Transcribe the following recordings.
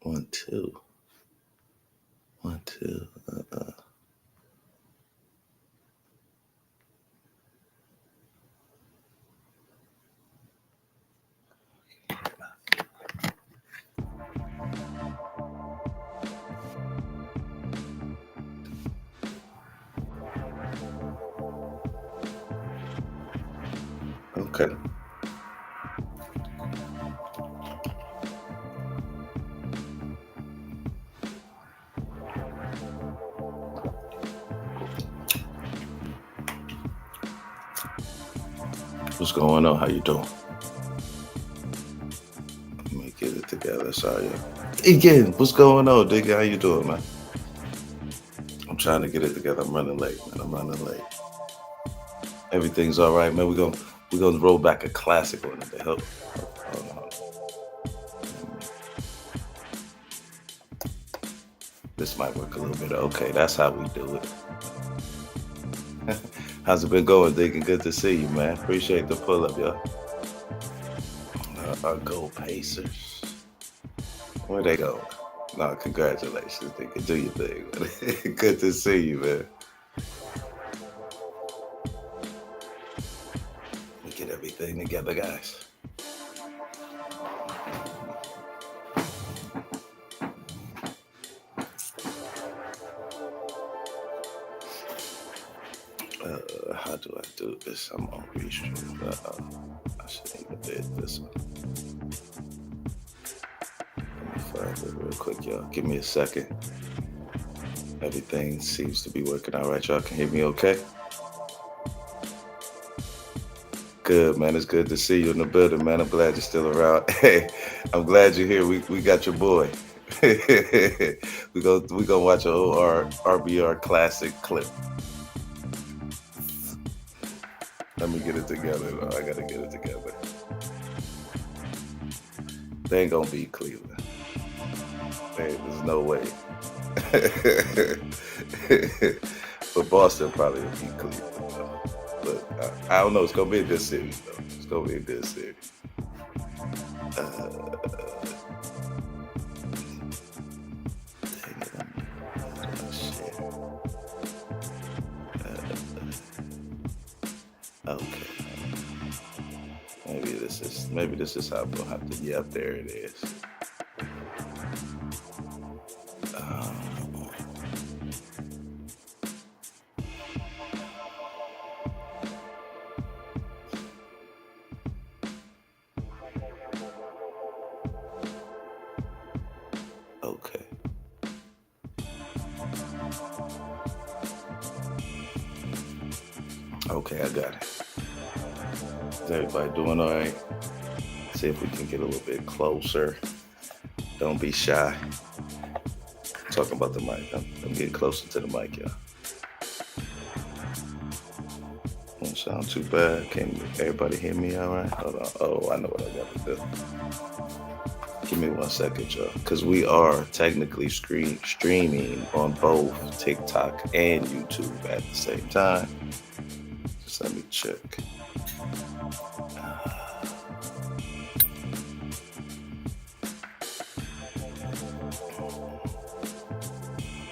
One, two, one, two. Okay. What's going on? How you doing? Let me get it together. Sorry. Again, what's going on, Diggy? How you doing, man? I'm trying to get it together. I'm running late, man. I'm running late. Everything's all right, man. We're gonna roll back a classic one today. Hold on. This might work a little bit. Okay, that's how we do it. How's it been going, Diggy? Good to see you, man. Appreciate the pull up, yo. Our Gold Pacers. Where they go? No, congratulations, nigga. Do your thing, man. Good to see you, man. We get everything together, guys. How do I do this? I'm on restream. I should even did this one. Let me find it real quick, y'all. Give me a second. Everything seems to be working all right. Y'all can hear me okay? Good, man. It's good to see you in the building, man. I'm glad you're still around. Hey, I'm glad you're here. We got your boy. We gonna watch an old RBR classic clip. Let me get it together. Though. I gotta get it together. They ain't gonna beat Cleveland. There's no way. But Boston probably will beat Cleveland. Though. But I don't know. It's gonna be a good series, though. It's gonna be a good series. Uh, dang it, oh, shit. Okay. Maybe this is how we'll have to. Yep, there it is. Uh, okay. Okay, I got it. Is everybody doing all right? See if we can get a little bit closer. Don't be shy. Talking about the mic. I'm getting closer to the mic, y'all. Don't sound too bad. Can everybody hear me all right? Hold on. Oh, I know what I got to do. Give me 1 second, y'all. Because we are technically streaming on both TikTok and YouTube at the same time. Just let me check.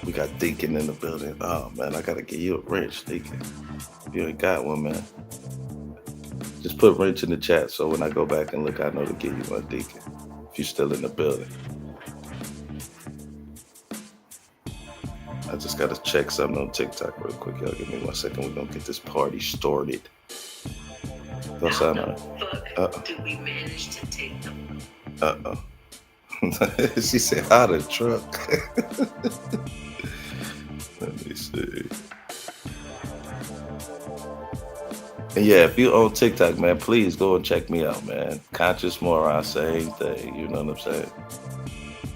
We got Deacon in the building. Oh, man, I got to give you a wrench, Deacon. If you ain't got one, man, just put wrench in the chat so when I go back and look, I know to give you one, Deacon. If you're still in the building. I just gotta check something on TikTok real quick. Y'all give me 1 second. We're gonna get this party started. Don't sound right. Uh-oh. Did we manage to take them? Uh-oh. She said, how the truck? Let me see. And yeah, if you on TikTok, man, please go and check me out, man. Conscious Moron, same thing. You know what I'm saying?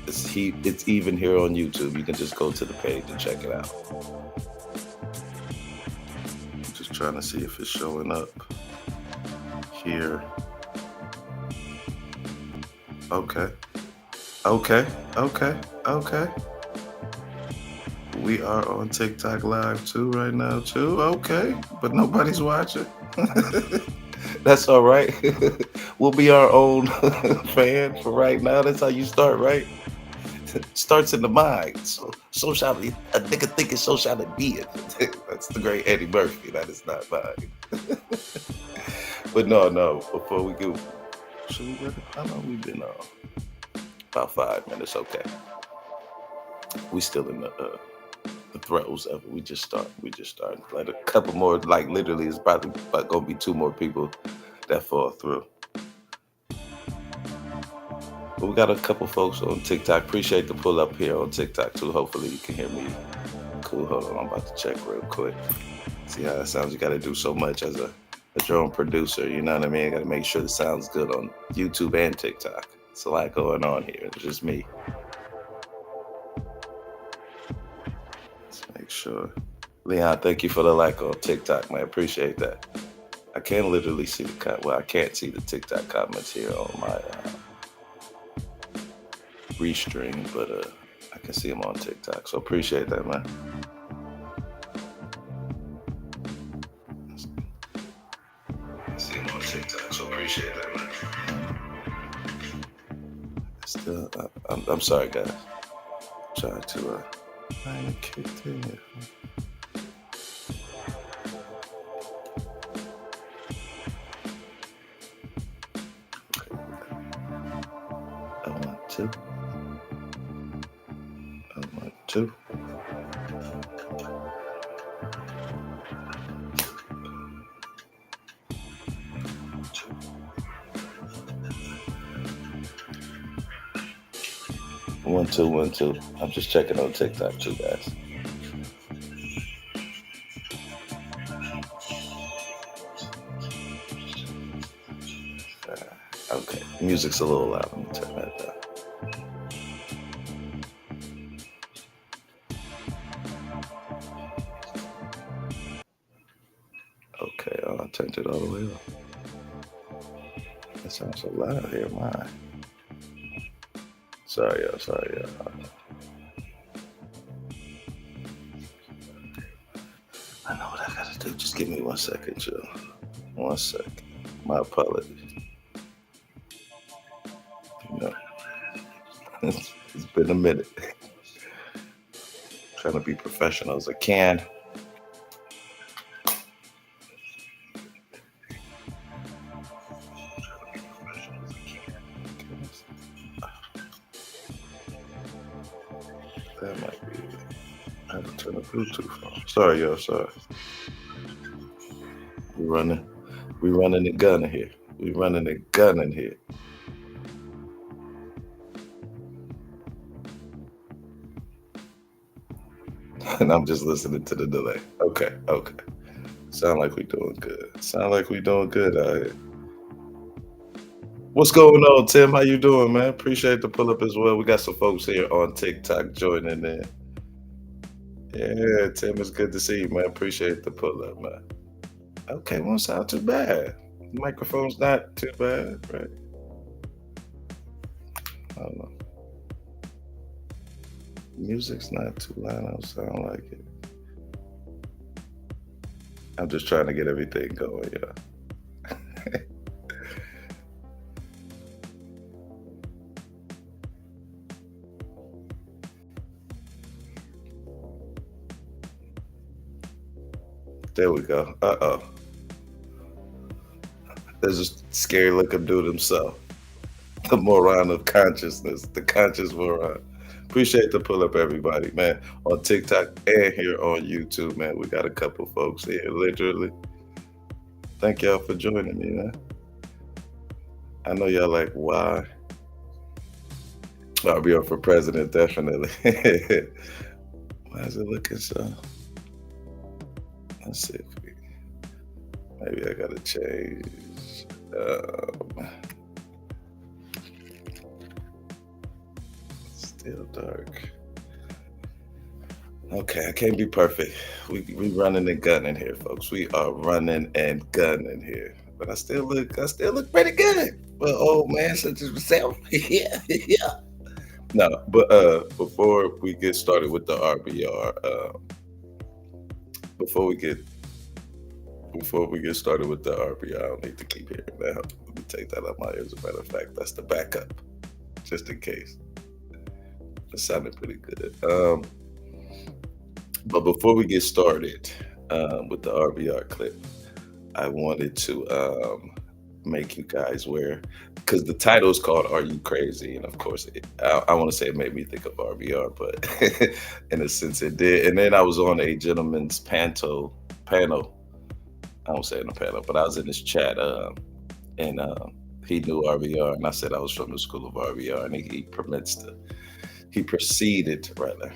It's even here on YouTube. You can just go to the page and check it out. I'm just trying to see if it's showing up here. Okay. Okay. We are on TikTok live too right now too. Okay. But nobody's watching. That's all right. We'll be our own fan for right now. That's how you start, right? Starts in the mind. So shall it, a nigga think it, so shall it be. That's the great Eddie Murphy. That is not mine. But no. Before we go, should we really? How long we been on? About 5 minutes. Okay. We still in the throes of it. We just started. Like a couple more. Like literally, it's probably gonna be 2 more people that fall through. But we got a couple folks on TikTok. Appreciate the pull up here on TikTok too. Hopefully you can hear me. Cool. Hold on. I'm about to check real quick. See how that sounds. You got to do so much as a drone producer. You know what I mean? Got to make sure it sounds good on YouTube and TikTok. It's a lot going on here. It's just me. Let's make sure. Leon, thank you for the like on TikTok, man. Appreciate that. I can literally see I can't see the TikTok comments here on my restream, but I can see them on TikTok. So appreciate that, man. I see them on TikTok, so appreciate that, man. Still, I'm sorry, guys. Trying to I ain't kicked in yet. I want to. 2. One, two. I'm just checking on TikTok too, guys. Okay, music's a little loud. Let me turn that down. Okay, I turned it all the way up. That sounds so loud here, mine. Sorry, y'all. I know what I gotta do. Just give me 1 second, Joe. 1 second. My apologies. No. It's been a minute. Trying to be professional as I can. That might be it. I have to turn the Bluetooth on. Sorry, y'all. Sorry. We running the gun in here. And I'm just listening to the delay. Okay. Sound like we doing good. Out here. What's going on, Tim? How you doing, man? Appreciate the pull up as well. We got some folks here on TikTok joining in. Yeah, Tim, it's good to see you, man. Appreciate the pull up, man. Okay, won't sound too bad. Microphone's not too bad, right? I don't know. Music's not too loud. I don't sound like it. I'm just trying to get everything going, yeah. There we go. Uh-oh. There's a scary looking dude himself. The moron of consciousness. The conscious moron. Appreciate the pull up, everybody, man. On TikTok and here on YouTube, man. We got a couple folks here, literally. Thank y'all for joining me, man. I know y'all like, why? I'll be up for president, definitely. Why is it looking so? Let's see if maybe I gotta change. Still dark. Okay, I can't be perfect. We running and gunning here, folks. We are running and gunning here. But I still look pretty good. Well, old man such as myself. Yeah. No, but before we get started with the RBR, before we get started with the RBR, I don't need to keep hearing that. Let me take that out my ears. As a matter of fact, that's the backup, just in case. It sounded pretty good. But before we get started with the RBR clip, I wanted to make you guys aware because the title is called "Are You Crazy?" And of course, I want to say it made me think of RBR, but in a sense, it did. And then I was on a gentleman's panel. I won't say in a panel, but I was in this chat, and he knew RBR, and I said I was from the school of RBR, and he proceeded rather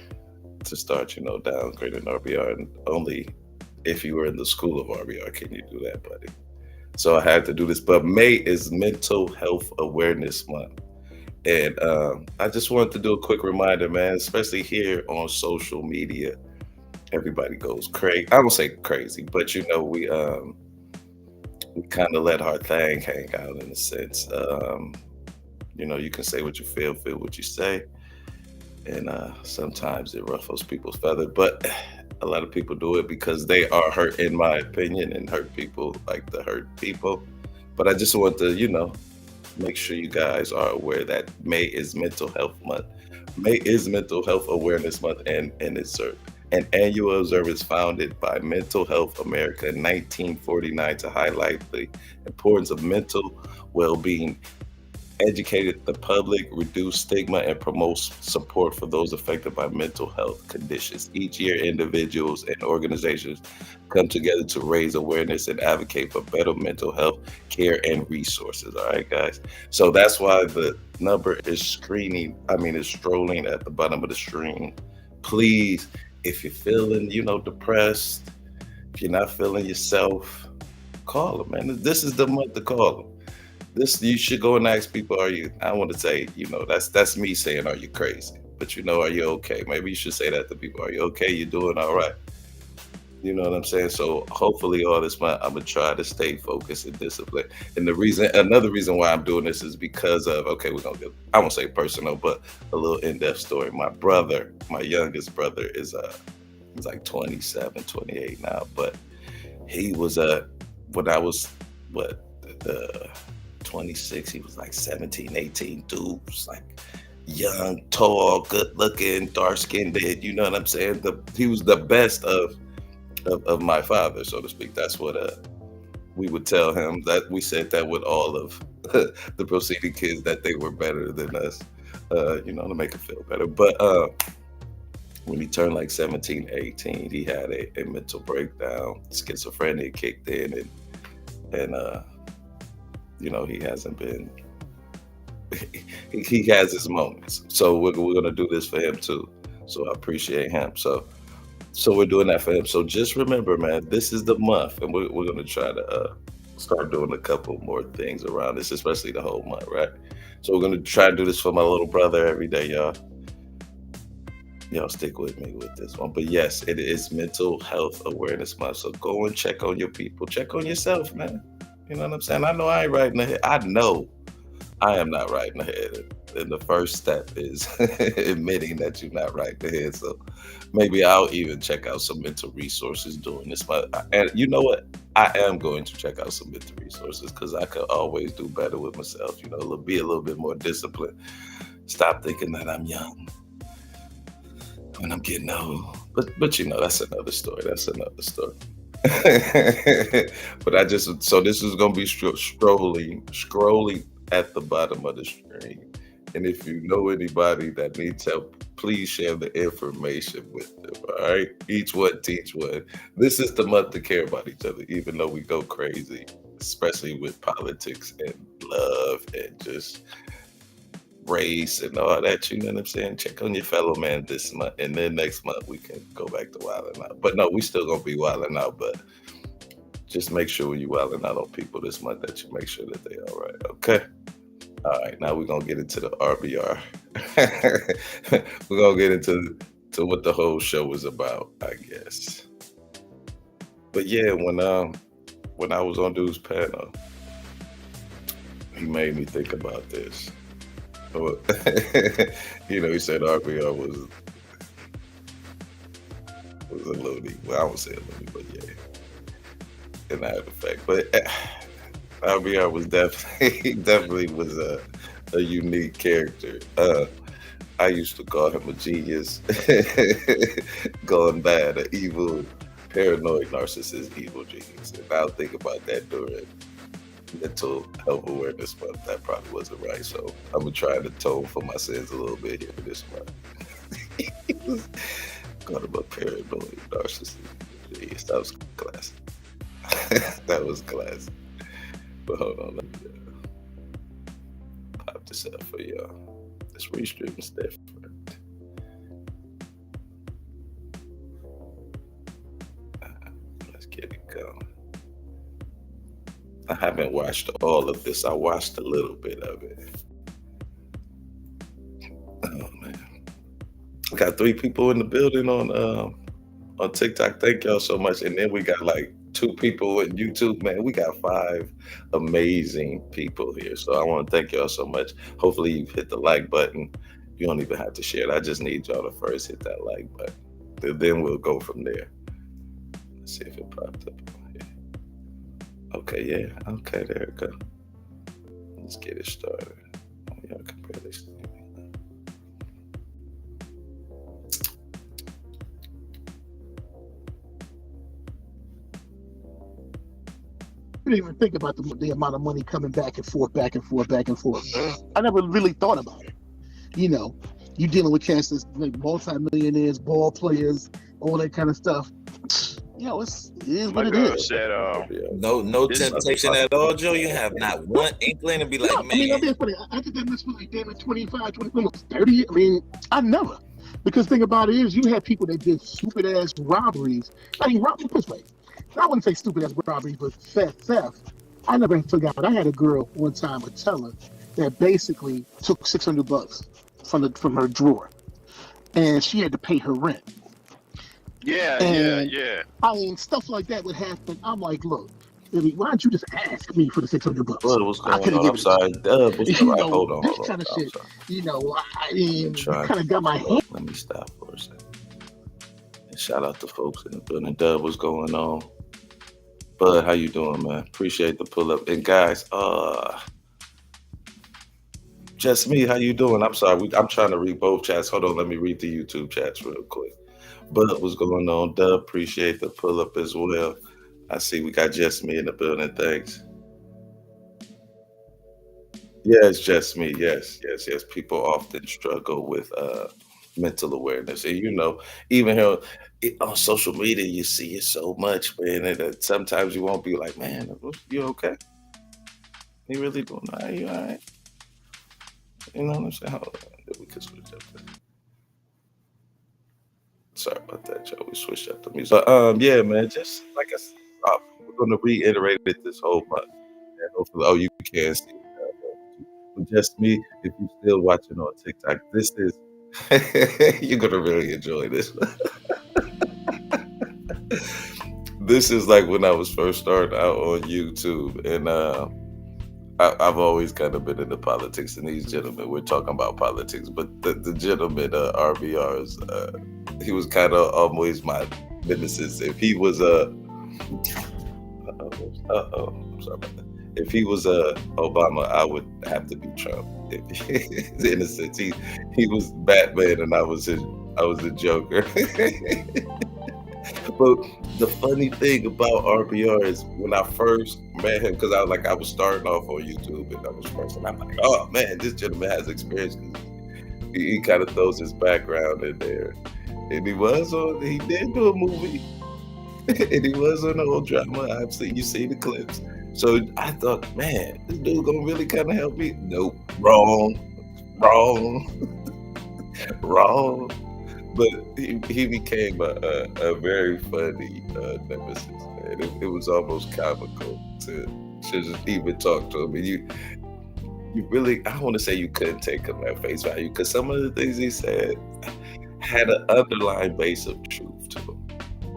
to start, downgrading RBR, and only if you were in the school of RBR can you do that, buddy. So I had to do this. But May is Mental Health Awareness Month. And I just wanted to do a quick reminder, man, especially here on social media. Everybody goes crazy. I don't say crazy, but we kind of let our thing hang out in a sense. You can say what you feel what you say, and sometimes it ruffles people's feathers. But a lot of people do it because they are hurt, in my opinion, and hurt people like to hurt people. But I just want to, make sure you guys are aware that May is Mental Health Month. May is Mental Health Awareness Month, and it's an annual observance founded by Mental Health America in 1949 to highlight the importance of mental well-being, educate the public, reduce stigma, and promote support for those affected by mental health conditions. Each year, individuals and organizations come together to raise awareness and advocate for better mental health care and resources. All right, guys. So that's why the number is strolling at the bottom of the screen. Please, if you're feeling, depressed, if you're not feeling yourself, call them, man. This is the month to call them. This you should go and ask people, are you? I want to say, that's me saying, are you crazy? But are you okay? Maybe you should say that to people. Are you okay? You doing all right? You know what I'm saying? So hopefully all this month I'm gonna try to stay focused and disciplined. And another reason why I'm doing this is because of, okay, we're gonna get, I won't say personal, but a little in-depth story. My youngest brother he's like 27, 28 now, but he was when I was what the 26, he was like 17, 18. Dude was like young, tall, good looking, dark skinned, you know what I'm saying? He was the best of my father, so to speak. That's what we would tell him, that we said that with all of the preceding kids, that they were better than us, to make him feel better. But when he turned like 17, 18, he had a mental breakdown. Schizophrenia kicked in, and he hasn't been. He has his moments. So we're gonna do this for him too. So I appreciate him. So we're doing that for him. So just remember, man, this is the month, and we're gonna try to start doing a couple more things around this, especially the whole month, right? So we're gonna try to do this for my little brother every day, y'all. Y'all stick with me with this one. But yes, it is Mental Health Awareness Month. So go and check on your people. Check on yourself, man. You know what I'm saying? I know I ain't right in the head. I know I am not right in the head. And the first step is admitting that you're not right in the head. So maybe I'll even check out some mental resources during this month. And you know what? I am going to check out some mental resources because I could always do better with myself. Be a little bit more disciplined. Stop thinking that I'm young when I'm getting old. But that's another story. That's another story. But this is gonna be scrolling at the bottom of the screen. And if you know anybody that needs help, please share the information with them. All right. Each one teach one. This is the month to care about each other, even though we go crazy, especially with politics and love and just race and all that. You know what I'm saying? Check on your fellow man this month, and then next month we can go back to wilding out. But no, we still gonna be wilding out, but just make sure when you wilding out on people this month that you make sure that they all right. Okay. All right, now we're gonna get into the RBR. We're gonna get into what the whole show is about, I guess. But yeah, when I was on dude's panel, he made me think about this. Well, he said RBR was a loony. Well, I won't say a loony, but yeah, in that effect. But RBR was definitely was a unique character. I used to call him a genius, going bad, an evil, paranoid, narcissist, evil genius. And I'll think about that during mental health awareness month. That probably wasn't right. So I'm gonna try to atone for my sins a little bit here this month. Called him a paranoid, narcissist, evil genius. That was classic. That was classic. But hold on, let me pop this up for y'all. This restream is different. Let's get it going. I haven't watched all of this. I watched a little bit of it. Oh man, we got 3 people in the building on TikTok. Thank y'all so much. And then we got like 2 people in YouTube. Man, we got 5 amazing people here. So I want to thank y'all so much. Hopefully you've hit the like button. You don't even have to share it. I just need y'all to first hit that like button. Then we'll go from there. Let's see if it popped up on here. Okay, yeah. Okay, there we go. Let's get it started. Oh, y'all can barely see me. didn't even think about the amount of money coming back and forth, back and forth, back and forth. I never really thought about it. You know, you dealing with chances like multi-millionaires, ball players, all that kind of stuff. You know, it is what it is. Said, no temptation at all, Joe. You have not one inkling to be like, no, man. I mean, I'm being funny. I did that mess for like damn it 25, 30. I mean, I never. Because the thing about it is, you have people that did stupid ass robberies. I mean, this way. I wouldn't say stupid ass robberies, but theft. I never forgot. I had a girl one time, a teller, that basically took $600 from her drawer, and she had to pay her rent. Yeah. I mean, stuff like that would happen. I'm like, look, baby, why don't you just ask me for the $600? What's going on? I'm sorry. Hold on. This kind of shit. You know, I mean, kind of got my head. Let me stop for a second. And shout out to folks in the building. Dub, what's going on? Bud, how you doing, man? Appreciate the pull up. And guys, just me, how you doing? I'm sorry, I'm trying to read both chats. Hold on, let me read the YouTube chats real quick. Bud, what's going on? Dub, appreciate the pull up as well. I see we got just me in the building. Thanks. Yes, just me. Yes. People often struggle with mental awareness, and you know, even here on social media, you see it so much, man. And sometimes you won't be like, man, you okay? You really doing all right? You all right? You know what I'm saying? Hold on, we can switch up there. Sorry about that, Joe. We switched up the music. But yeah, man, just like I said, we're gonna reiterate it this whole month. And hopefully, you can see it. But just me, if you're still watching on TikTok, this is you're gonna really enjoy this. This is like when I was first starting out on YouTube, and I've always kind of been into politics, and these gentlemen, we're talking about politics, but the gentleman, RBR's, he was kind of always my nemesis. If he was I'm sorry about that. If he was Obama, I would have to be Trump. In a sense, he was Batman, and I was the Joker. But the funny thing about RBR is when I first met him, because I was starting off on YouTube, and I was first, and I'm like, oh man, this gentleman has experience. He kind of throws his background in there, and he did do a movie, and he was on the whole drama. You see the clips. So I thought, man, this dude gonna really kind of help me. Nope, wrong. But he became a very funny nemesis, man. It was almost comical to just even talk to him. And you really, I don't want to say you couldn't take him at face value, because some of the things he said had an underlying base of truth to them.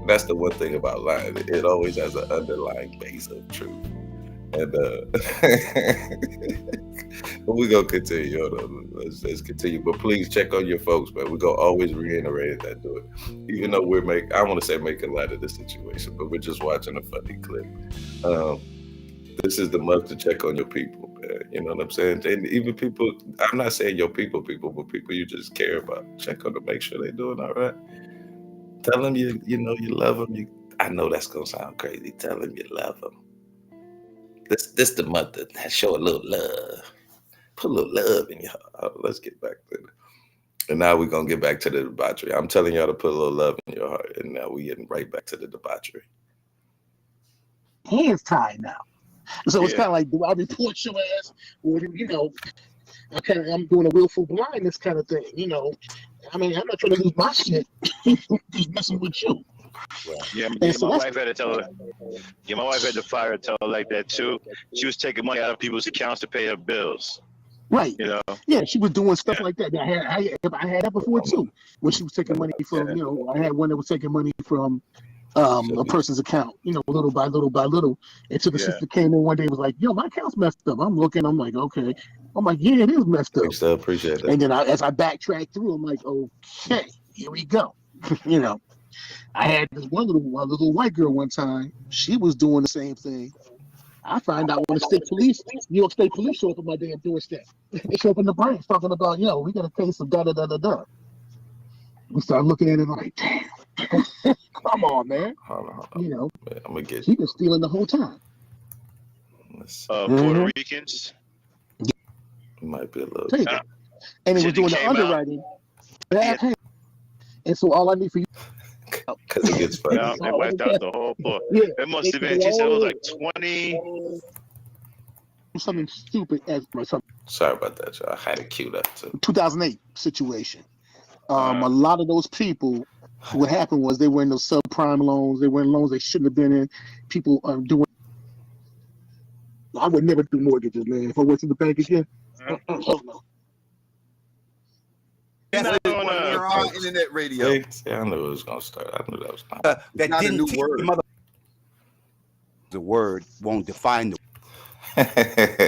That's the one thing about lying. It always has an underlying base of truth. And but we're gonna continue. Hold on. Let's continue. But please check on your folks, man. We're gonna always reiterate that, do it. Even though I want to say making light of the situation, but we're just watching a funny clip. This is the month to check on your people, man. You know what I'm saying? And even people, I'm not saying your people, but people you just care about. Check on them, make sure they're doing all right. Tell them you love them. I know that's gonna sound crazy. Tell them you love them. This the month that show a little love. Put a little love in your heart. Oh, let's get back to it. And now we're gonna get back to the debauchery. I'm telling y'all to put a little love in your heart, and now we're getting right back to the debauchery. Hands tied now. So it's kind of like, do I report your ass, or I'm doing a willful blindness kind of thing. I mean, I'm not trying to lose my shit. Just messing with you. Yeah, so my wife had to tell her. Yeah, my wife had to fire her, tell her like that too. She was taking money out of people's accounts to pay her bills. Right. Yeah, she was doing stuff like that. I had that before too. When she was taking money from, I had one that was taking money from a person's account, little by little by little. Until the sister came in one day and was like, yo, my account's messed up. I'm looking, I'm like, okay. I'm like, yeah, it is messed up. We still appreciate that. And then as I backtrack through, I'm like, okay, here we go. I had this one little white girl one time. She was doing the same thing. I find out when the New York State Police show up at my damn doorstep. They show up in the branch talking about, we got a case of da-da-da-da-da. We start looking at it like, damn. Come on, man. Hold on. I'm gonna get she been stealing the whole time. Puerto Ricans. It might be a little. And it was doing the underwriting. And so all I need for you. Because it gets funny. They wiped out the whole book. Yeah, it must have been. She said it was like 20. Something stupid as something. Sorry about that, y'all. I had it queued up too. 2008 situation. A lot of those people, what happened was they were in those subprime loans. They were in loans they shouldn't have been in. People doing. I would never do mortgages, man. If I went to the bank again, hell no. We're on internet radio. I knew it was gonna start. I knew that was coming. That not didn't a new word. The word won't define the.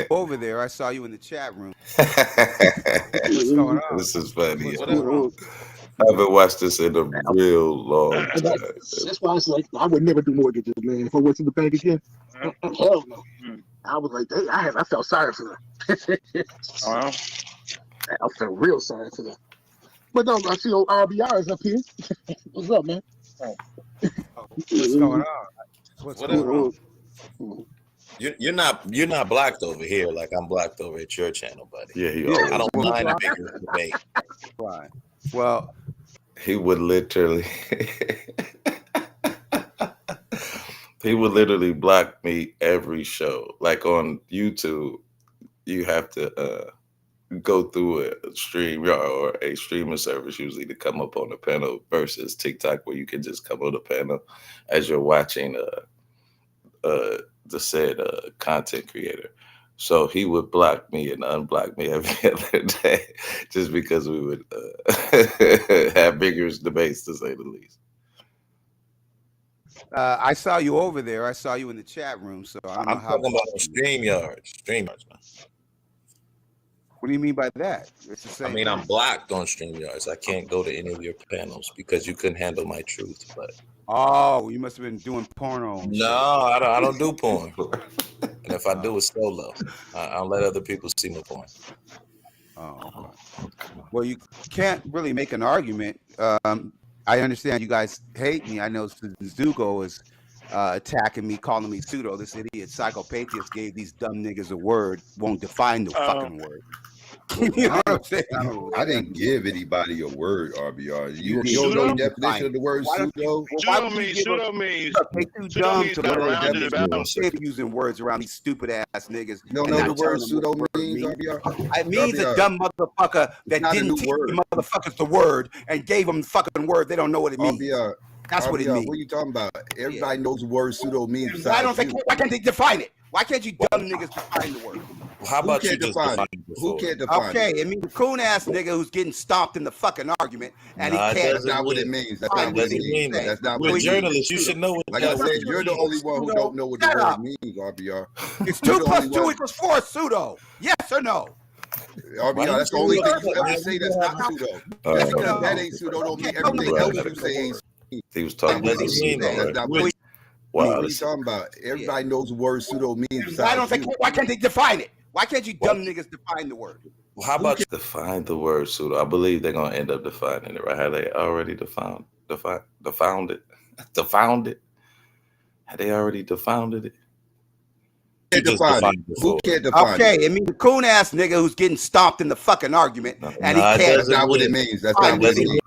Over there, I saw you in the chat room. What's going on? This is funny. I haven't watched this in a real long time. That's why I was like, I would never do mortgages, man. If I went to the bank again, hell no. I was like, I felt sorry for them. I felt real sorry for them. But no, I see old RBR is up here. What's up, man? What's going on? What's going on? You're not blocked over here like I'm blocked over at your channel, buddy. Yeah, I don't mind a bigger debate. Right. Well, he would literally block me every show. Like on YouTube, you have to go through a stream or a streaming service usually to come up on the panel versus TikTok where you can just come on the panel as you're watching the said content creator. So he would block me and unblock me every other day just because we would have vigorous debates, to say the least. I saw you over there. I saw you in the chat room. So I'm talking about StreamYard, man. What do you mean by that? It's the same thing. I'm blocked on StreamYards. I can't go to any of your panels because you couldn't handle my truth. But you must have been doing porno. No, I don't do porn. And if I do, it's solo. I'll let other people see my porn. Oh, well, you can't really make an argument. I understand you guys hate me. I know Zuko is attacking me, calling me pseudo. This idiot psychopathist gave these dumb niggas a word, won't define the fucking word. You know what I'm saying? I didn't give anybody a word, RBR. You don't know the definition of the word pseudo? Pseudo means. They too dumb to learn using words around these stupid ass niggas. You don't know the word pseudo means, RBR? It means a dumb motherfucker that didn't teach the motherfuckers the word and gave them the fucking word. They don't know what it means. That's what it means. What are you talking about? Everybody knows the word pseudo means. Why can't they define it? Why can't you dumb niggas define the word? Well, how about you just define it? Who can't define it? Okay, it means a coon ass nigga who's getting stomped in the fucking argument, and he can't. That's not what it means. That's not what it means. That's not what it means. We're journalists. You should know what. Like I said, you're the only one who don't know what the word means, RBR. It's 2 + 2 = 4 pseudo. Yes or no? RBR, that's the only thing you ever say that's not pseudo. That ain't pseudo. Don't mean everything else you say ain't. He was talking about that's not what. What are you talking about? Everybody knows the word pseudo means. Why can't they define it? Why can't you dumb niggas define the word? How about you? Define the word pseudo. I believe they're gonna end up defining it, right? Have they already defined it? Defined it? Have they already defined it? Can't define it. Who can't define it? Okay, it means the coon ass nigga who's getting stomped in the fucking argument, and he can't. That's not what it means. That's not what it means.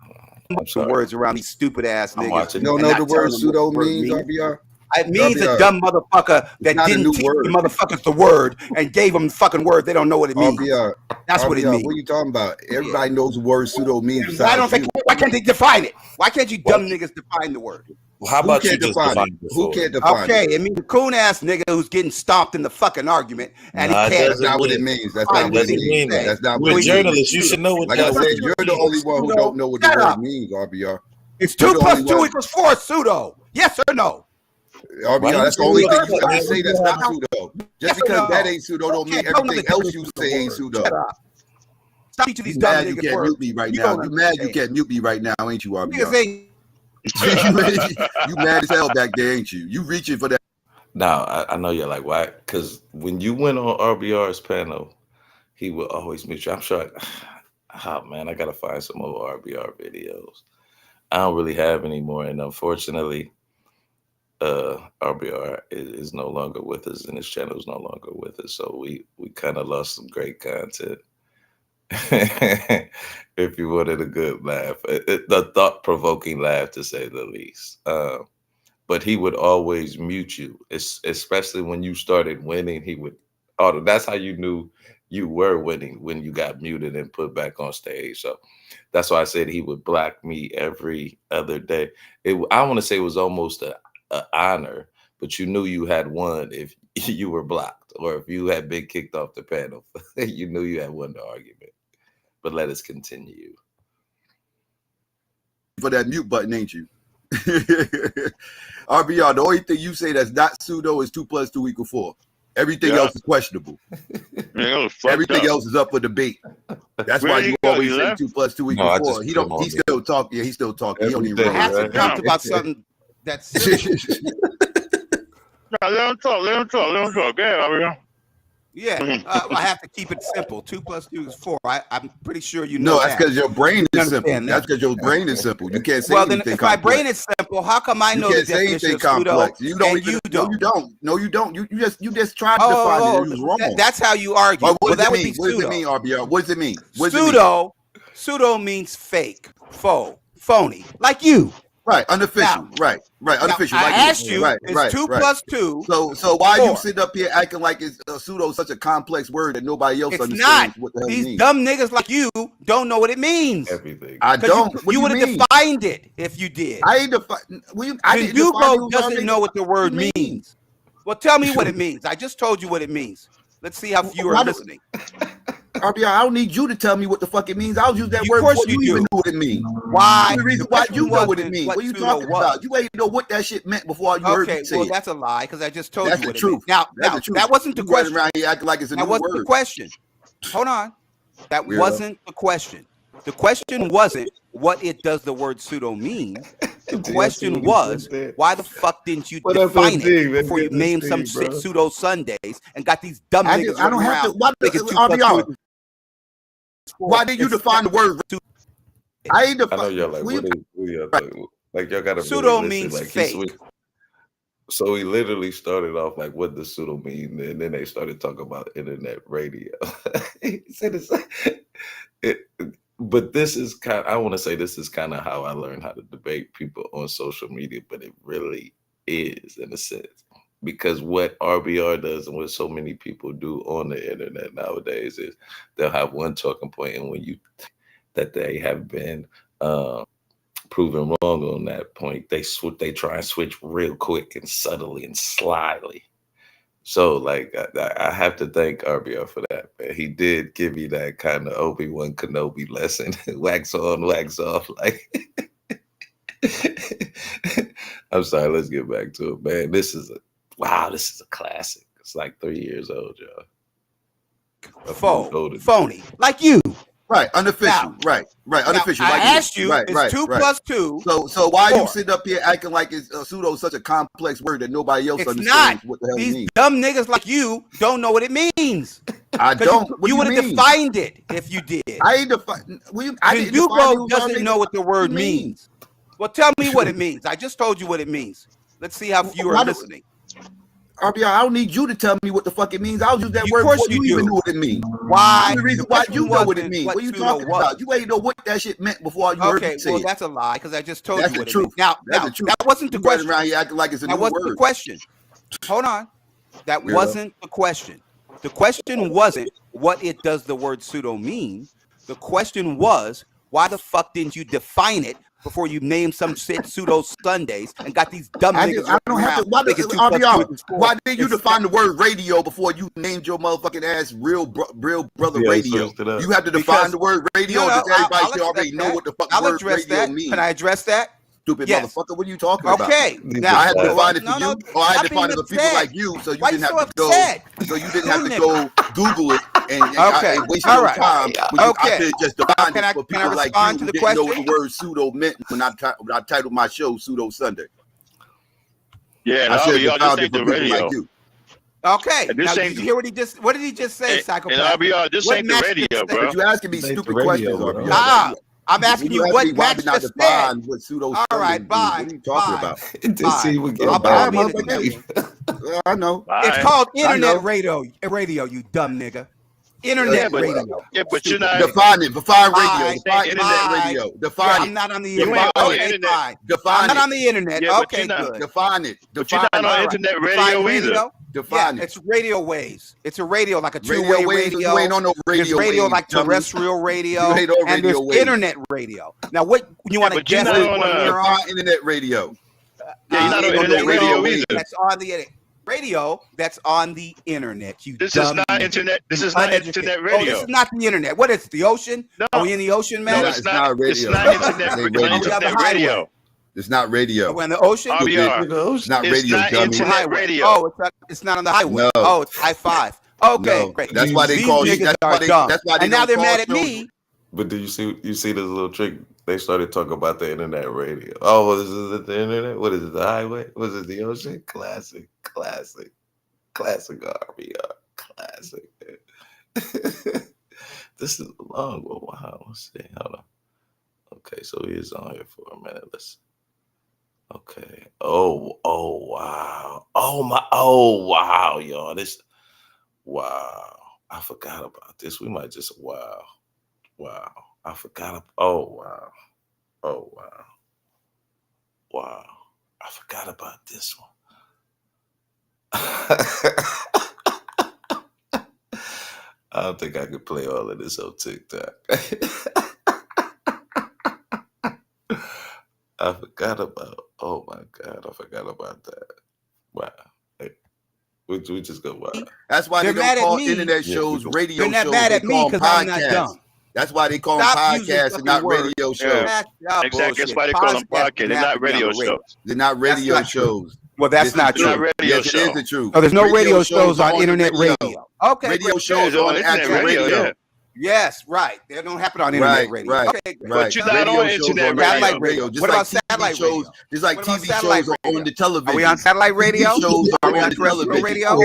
I'm Some sorry. words around these stupid ass niggas. You don't know the word pseudo means, RBR? It means RBR. a dumb motherfucker that not a didn't new teach word. the motherfuckers the word and gave them the fucking word. They don't know what it means. RBR. That's what it RBR, means. What are you talking about? Everybody knows the word pseudo means. I don't think. Why can't they define it? Why can't you dumb niggas define the word? Well, how Who about you can't just define define it? it? Who can't define Okay, it? it means the coon ass nigga who's getting stomped in the fucking argument, and Nah, he can't. That's not what it means. That's not what it doesn't means. mean that. That's not You're what a it means. journalist. You should know what Like I that said, word you're the only one who don't know what the Shut word up. means, RBR. It's You're 2 the plus only 2 one. equals 4 pseudo. Yes or no? RBR, that's the only thing you ever say that's not pseudo. Yes Just or because no? that ain't pseudo don't mean Okay, tell them everything the else you difference say of the ain't word. pseudo. Shut up. Stop teaching these You dumb mad you niggas can't words. mute me right You now. don't You mad you understand. can't mute me right now, ain't you, Niggas RBR? ain't. You mad as hell back there, ain't you? You reaching for that. Now I know you're like, why? Because when you went on RBR's panel, he would always meet you. I'm sure. Oh man, I gotta find some more RBR videos. I don't really have any more, and unfortunately, RBR is no longer with us, and his channel is no longer with us. So we kind of lost some great content. If you wanted a good laugh, the thought-provoking laugh, to say the least. But he would always mute you, especially when you started winning. He would. Oh, that's how you knew you were winning, when you got muted and put back on stage. So that's why I said he would block me every other day. I want to say it was almost an honor, but you knew you had won if you were blocked, or if you had been kicked off the panel. You knew you had won the argument. But let us continue. For that mute button, ain't you? RBR, the only thing you say that's not pseudo is 2 plus 2 equals 4. Everything else is questionable. Everything else is up for debate. That's why you always say 2 plus 2 equals 4. He don't. He still talk. Yeah, he still talking. He don't even. I have to Right. talk about something that's. Let him talk. Let him talk. Let him talk. Yeah, Yeah, I have to keep it simple. 2 plus 2 is 4. I'm pretty sure you know No, that's that. because your brain is simple. understand that. That's because your brain is simple. You can't say Well, then anything if my complex. brain is simple, how come I You know the can't say definition anything of pseudo complex. You don't and even. you No, don't? you don't. No, you don't. You just tried to define it. It was wrong. That's how you argue. What Well, does that it would mean? be What does pseudo. it mean, RBR? What does it mean? What does it mean? Pseudo means fake, faux, phony, like you. Right, unofficial. Now- Right, unofficial. Now, like I asked you, right, is right, 2 right. plus 2? So why you 4? sit up here acting like it's pseudo such a complex word that nobody else It's understands not. what the hell it These means? dumb niggas like you don't know what it means. Everything. I 'Cause don't. What do You you would have mean? defined it if you did. I ain't defined. I didn't define it. It Hugo was doesn't already know what the word defined. What do you mean? means. Well, tell me what it means. I just told you what it means. Let's see how few are Why do- listening. RBR, I don't need you to tell me what the fuck it means. I'll use that Of word course before you you even do. know what it means. Why? The reason The why question you know what it wasn't means. what What are you pseudo talking was. about? You ain't know what that shit meant before you heard Okay, me say well, it. that's a lie because I just told That's you the what it truth. means. Now, That's the truth. that wasn't the You running question. around here acting like it's a That new wasn't the word. question. Hold on. That Weirdo. wasn't the question. The question wasn't what it does the word pseudo mean. The question was, why the fuck didn't you What up, define Steve? it Man, before you good to named see some you, shit bro. pseudo Sundays and got these dumb I niggas don't running have to. around Why, making 2 plus 2 RBR, equals 4 why did you define the word? I ain't I know y'all like, we- what are y'all talking? Like y'all gotta Pseudo really listen. means Like he fake. switched. So he literally started off like, what does pseudo mean? And then they started talking about internet radio. He said but this is kind I want to say this is kind of how I learned how to debate people on social media, but it really is in a sense. Because what RBR does and what so many people do on the internet nowadays is they'll have one talking point, and when you that they have been proven wrong on that point, they try and switch real quick and subtly and slyly. So like I have to thank RBR for that, man. He did give me that kind of Obi-Wan Kenobi lesson. Wax on, wax off. Like I'm sorry, let's get back to it, man. This is a classic. It's like 3 years old, y'all. Faux, phony, like you. Right, unofficial. Right, unofficial. I like asked you, it's 2 plus 2. So why 4. are you sitting up here acting like it's pseudo such a complex word that nobody else understands what the hell These it means? dumb niggas like you don't know what it means. I don't. You would have defined it if you did. I ain't defined. Dugo doesn't know what the word means. Well, tell me what it means. I just told you what it means. Let's see how few are listening. RBR, I don't need you to tell me what the fuck it means. I'll use that word before you even knew what it means. Why? The reason why you know what it means. What are you talking about? You ain't know what that shit meant before you heard me say it. Well, that's a lie because I just told you what it meant. Now, that wasn't the question. Around here acting like it's a new word. That wasn't the question. Hold on. That wasn't the question. The question wasn't what does the word pseudo mean. The question was, why the fuck didn't you define it before you named some shit pseudo Sundays and got these dumb niggas? I don't have to. Why didn't you define the word radio before you named your motherfucking ass real brother radio? You have to define the word radio. Does everybody should already know what the fuck the word radio means? Can I address that? Stupid motherfucker, what are you talking about? Okay, now I had to define it for you, or I had to define it for people like you, so you didn't have to go. So you didn't have to go Google it and waste your time. I could just define it for people like you who didn't know what the word pseudo meant when I titled my show Pseudo Sunday. Yeah, I said RBR, this ain't the radio. Like you. Okay, now did you hear what he just? What did he just say, psychopath? RBR, this ain't the radio, bro. But you asking me stupid questions, RBR. I'm asking you what Max just said. What pseudo all right, bye. What are you talking about? I know. It's called internet radio, you dumb nigga. Internet radio. Yeah, but you're not. Define it. Define radio. Define internet radio. Define it. I'm not on the internet. Define it. I'm not on the internet. Okay, good. Define it. But you're not on internet radio either. Define it. It's radio waves. It's a radio like a two-way radio. You ain't on no radio. There's radio like terrestrial radio. And there's internet radio. Now, what you want to guess? Internet radio. Yeah, you're not on internet radio either. That's on the internet. Radio that's on the internet. This is not internet. This is not internet radio. Oh, this is not the internet. What is it, the ocean? No. Are we in the ocean, man? No, it's not radio. It's not internet radio. It's not radio. We're in the ocean. It's not radio. It's not internet radio. Oh, it's not on the highway. No. Oh, it's high five. Okay, great. That's why they call you. That's why they. And now they're mad at me. But do you see this little trick? They started talking about the internet radio. Oh, this is the internet? What is it, the highway? Was it the ocean? Classic RBR. Classic. This is a long one. Wow. Let's see. Hold on. Okay, so he is on here for a minute. Listen. Okay. Oh, wow. Oh, wow, y'all. Wow. I forgot about this. We might just, wow. I forgot. Wow. I forgot about this one. I don't think I could play all of this on TikTok. I forgot about. Oh my God! I forgot about that. Wow. We just go wow. That's why they don't call internet shows radio shows. They're not mad at me because I'm not dumb. That's why they call them podcasts and not radio shows. Exactly. That's why they call them podcasts. They're not radio shows. They're not radio shows. Well, that's not true. Yes, it is the truth. Oh, there's no radio shows on internet radio. Okay. Radio shows on actual radio. Yes, right. They don't happen on internet radio. Right. Okay, but you're not on internet radio. What about satellite radio? Just like TV shows on the television. Are we on satellite radio? Are we on terrestrial radio?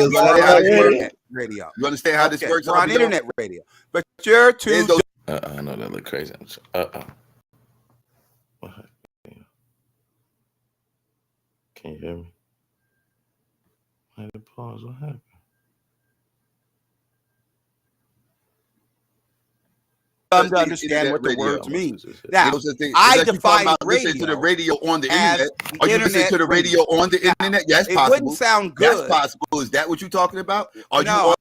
Radio. You understand how this works? We're on internet radio. But you're too. I know that look crazy. What happened? Can you hear me? I had to pause. What happened? To understand what the words mean. Now, I define radio. Listen to the radio on the internet. Are you listening to the radio on the internet? Yes, possible. It wouldn't sound good. That's possible. Is that what you're talking about? Are you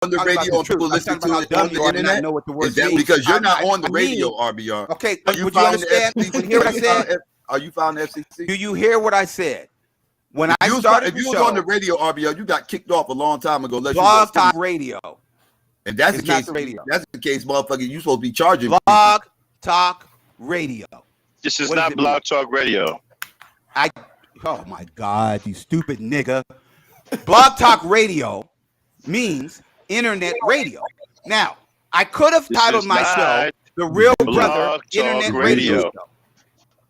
on the radio and people listening to it on the internet? Know what the word is that because you're not on the radio, RBR? Okay, would you understand? Did you hear what I said? Are you found FCC? Do you hear what I said? When I started, if you was on the radio, RBR, you got kicked off a long time ago. Blog Talk Radio. And that's the case. That's the case, motherfucker. You supposed to be charging. Blog Talk Radio. This is not Blog Talk Radio. Oh my God, you stupid nigga. Blog Talk Radio means internet radio. Now, I could have This titled is my show not "The Real Blog Brother Talk Internet Radio. Radio Show."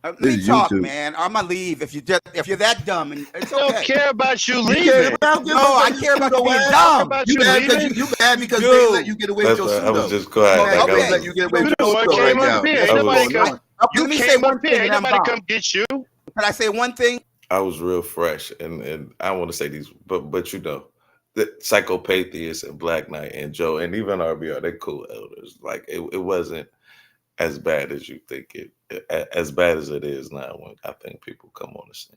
Let This me is talk, YouTube. man. I'm gonna leave if you're that dumb, and it's I don't okay. care about you You care leaving. about No, I care about you being Talk dumb. about You you mad because leaving. you mad because Dude. they let you get away with That's your why I was pseudo. just quiet. Okay. Like I They was, let you get away with You your know what pseudo came right up now. here? That's Ain't what's nobody going come. on. Okay, You let me say came one up here. thing, Ain't and I'm nobody gone. come get you. Can I say one thing? I was real fresh, and I don't want to say these, but you know, the Psychopathia and Black Knight and Joe and even RBR, they cool elders. Like it wasn't as bad as you think as bad as it is now when I think people come on the scene.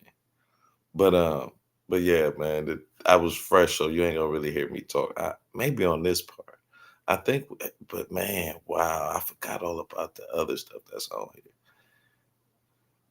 But yeah, man, I was fresh, so you ain't gonna really hear me talk. Maybe on this part, I think, but man, wow, I forgot all about the other stuff that's on here.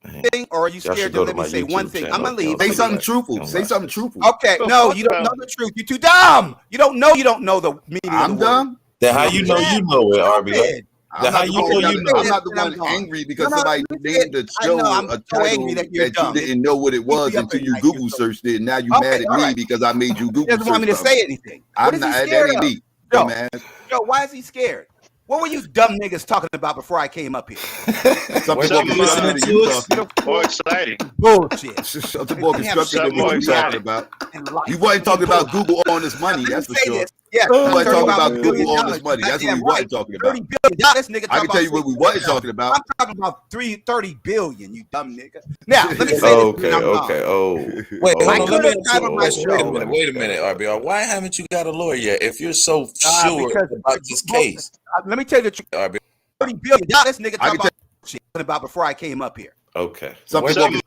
Man. Thing, or are you Y'all scared should to go to let me my say one YouTube thing? channel. I'm gonna leave. Say Y'all something like, truthful. and Say watch something this. truthful. Okay, no, you don't know the truth. You're too dumb. You don't know the meaning of the I'm word. dumb. Then how you know you know it, RBR? Stupid. Then how you know you know I'm it? not the Then I'm one gone. angry because No, somebody let me say it. named the I know, show I'm a so title angry that you're you dumb. didn't know what it Keep me was up until at you night, Google you're so- searched it. And now you Okay, mad at all me right. because I made you He Google doesn't want search me to something. say anything. What I'm is he not. That scared ain't of? me, Joe, dumbass. Joe, why is he scared? What were you dumb niggas talking about before I came up here? Something more Something constructive than you talking. more exciting. Bullshit. Something more They have constructive than something what more you talking exciting. about. in life. You wasn't talking about Google on this money, Let me that's for say sure. this. Yes, You I'm wasn't talking talking about about $1 billion. Google on this money. That's what we wasn't talking about. $30 billion. This nigga I talking can tell you what we wasn't talking about. I'm talking about $30 billion. You dumb nigga. Now let me say this. Okay, and I'm gone. okay. Oh, Wait, oh, hold on. Let me could've ask you titled a my question. show. Wait a minute, RBR. Why haven't you got a lawyer yet? If you're so sure Because about this case, let me tell you the truth. RBR. $30 billion. This nigga I talking can about shit about before I came up here. Okay. Something Where- more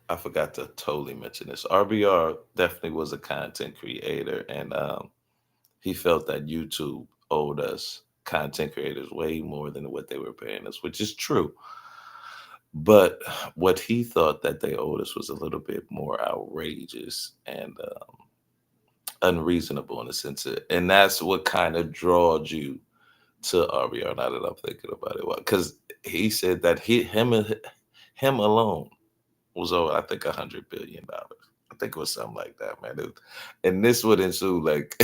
I forgot to totally mention this. RBR definitely was a content creator, and he felt that YouTube owed us content creators way more than what they were paying us, which is true. But what he thought that they owed us was a little bit more outrageous and unreasonable in a sense. And that's what kind of drawed you to RBR, now that I'm thinking about it. Because he said that him alone was over, I think, $100 billion. I think it was something like that, man. And this would ensue like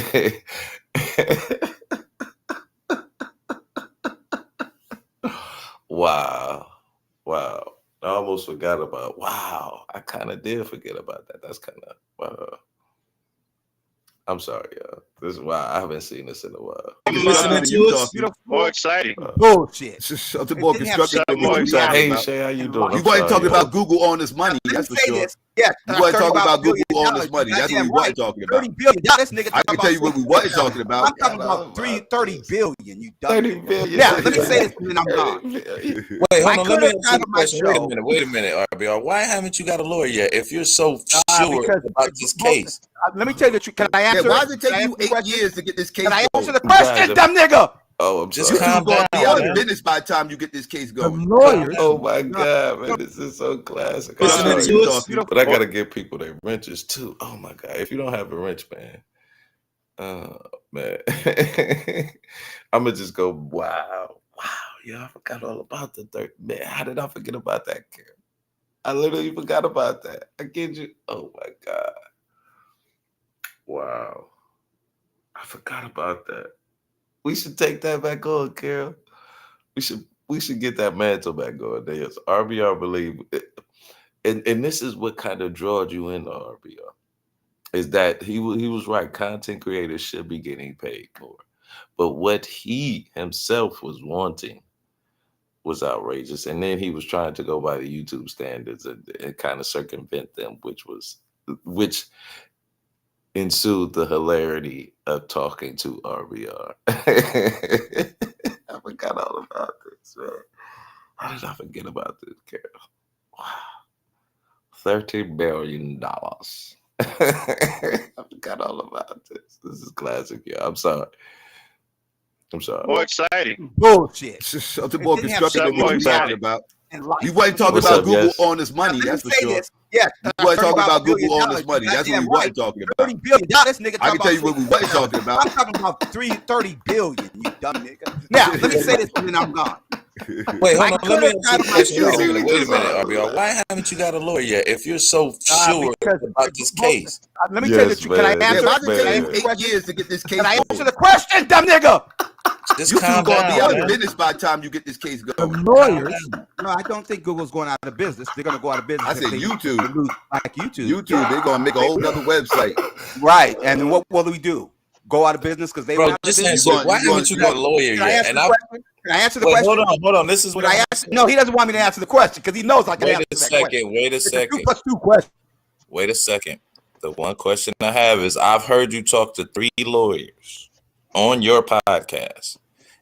wow. I almost forgot about I kind of did forget about that. That's kind of wow. I'm sorry, y'all. This is why I haven't seen this in a while. constructive than you talking. More exciting. Bullshit. Something more It didn't have constructive than something what you more talking Hey, about. Shay, how you And doing? you You I'm wasn't sorry, talking y'all. about Google on this money, Let that's me for say sure. this. Yes, You wasn't talking about Google $30 on this money. That's what we wasn't talking about. $30 billion. This nigga I talking can tell you what we wasn't talking about. I'm talking about $30 billion. You dumb 30 nigga. billion. Now let me say this, and then I'm gone. Wait, I hold on. Let me could've ask you a titled my question. show- Wait a minute, RBR. Why haven't you got a lawyer yet? If you're so sure because about this case, Let me tell you the truth. Can I Yeah, answer? why does it take Can I you answer the 8 question? years to get this case Can I going? answer the question, dumb nigga? Oh, I'm Just sorry. calm YouTube's gonna be down, out man. of business by the time you get this case going. Lawyers. Oh my God, man, this is so classic. I'm Listening sorry. to You us. talking. But I gotta give people their wrenches too. Oh my God, if you don't have a wrench, man, man, I'm gonna just go. Wow, yeah, I forgot all about the third. Man, how did I forget about that, Karen? I literally forgot about that. I kid you. Oh my God. Wow, I forgot about that. We should take that back on, Carol. We should get that mantle back on. There's RBR believe, and this is what kind of drawed you into RBR. Is that he was right. Content creators should be getting paid more, but what he himself was wanting was outrageous, and then he was trying to go by the YouTube standards and kind of circumvent them, which ensued the hilarity of talking to RBR. I forgot all about this, man. How did I forget about this, Carol? Wow. $30 billion. I forgot all about this. This is classic, yeah. I'm sorry. More exciting. Bullshit. Something more It didn't have constructive than something what you more talking about. In life. You wasn't talking What's about up, Google yes? on this money, Let that's me for say sure. this. Yes, You wasn't talking about Google $30 on this money. That's what we goddamn wasn't talking about. $30 billion. This nigga I talking can tell you about what we wasn't talking about. I'm talking about $30 billion. You dumb nigga. Now let me say this, and then I'm gone. wait, I hold on. Let me could've ask you a titled my question. show- Wait a minute, RBR. Why haven't you got a lawyer yet? If you're so sure because about this case, Let me tell you the Yes, truth. Can I man. Yeah, answer? why Can does it I take answer you the 8 question? years to get this case Can I answer going? the question, dumb nigga? Just YouTube's calm gonna be down, out man. of business by the time you get this case The going. lawyers. No, I don't think Google's going out of business. They're going to go out of business. I if said they YouTube. lose, like YouTube. YouTube, they're gonna make a whole nother website. Right. And what will we do? Go out of business because they Bro, went out of just business? answer. Why haven't you got a lawyer Can I yet? answer And the question? Can I answer the question? hold on. This is what Can I answer? No, he doesn't want me to answer the question because he knows I can Wait answer a that question. second. Wait a It's a second. 2 + 2 question. Wait a second. The one question I have is I've heard you talk to 3 lawyers on your podcast,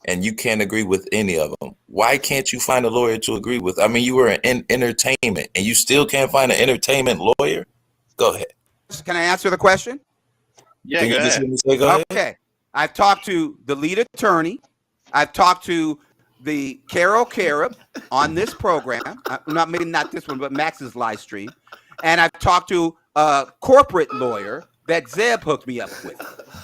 and you can't agree with any of them. Why can't you find a lawyer to agree with? I mean, you were in entertainment, and you still can't find an entertainment lawyer? Go ahead. Can I answer the question? Yeah, Can go you just ahead. let me say go ahead? Okay. I've talked to the lead attorney. I've talked to the Carol Carib on this program. Maybe not this one, but Max's live stream. And I've talked to a corporate lawyer that Zeb hooked me up with.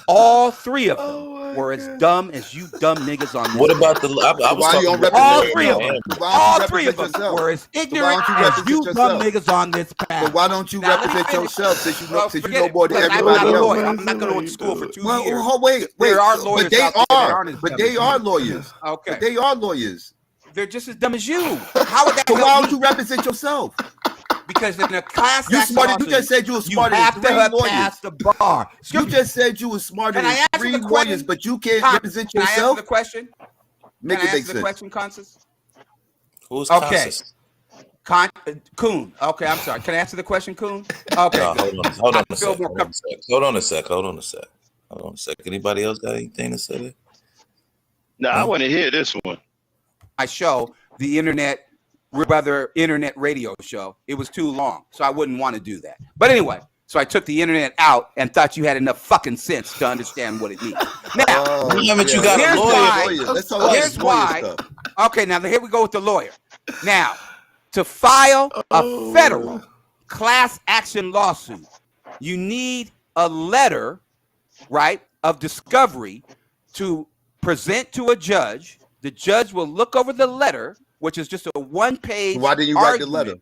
All 3 of them were as dumb as you dumb niggas on this. What about the? I was Why talking you don't about all represent 3 of them? yourself? Why All don't you 3 of them represent yourself? were as So why ignorant don't you as represent you dumb yourself? niggas on this path. But why don't you Now, let me represent finish. yourself since you know, Well, since you forget know it, more than because I'm everybody not a else? lawyer. I'm not going to school for 2 years. Well, wait. There are lawyers But they out there that are. aren't as But dumb they as you. are lawyers. Okay. But they are lawyers. They're just as dumb as you. How would that So why help don't me? you represent yourself? Because in a class You action smarter. You lawsuit, just said you were you smarter have than to 3 have lawyers. passed the bar. Excuse You me. just said you were smarter Can I than answer 3 the question? lawyers, but you can't Con- represent Can I answer yourself. the question? Make Can it I make answer the sense. question, Constance? Who's Okay. Constance? Coon. Okay, I'm sorry. Can I answer the question, Coon? Okay. No, good. hold on I a feel sec. more Hold on a sec. Anybody else got anything to say? No, I want to hear this one. My show, the internet radio show, it was too long, so I wouldn't want to do that. But anyway, so I took the internet out and thought you had enough fucking sense to understand what it means. Now, Haven't you got a here's lawyer? why. Let's talk about Here's this lawyer why. stuff. Okay, now here we go with the lawyer. Now, to file a federal class action lawsuit, you need a letter, right, of discovery to present to a judge. The judge will look over the letter, which is just a 1-page. Why didn't you write the letter?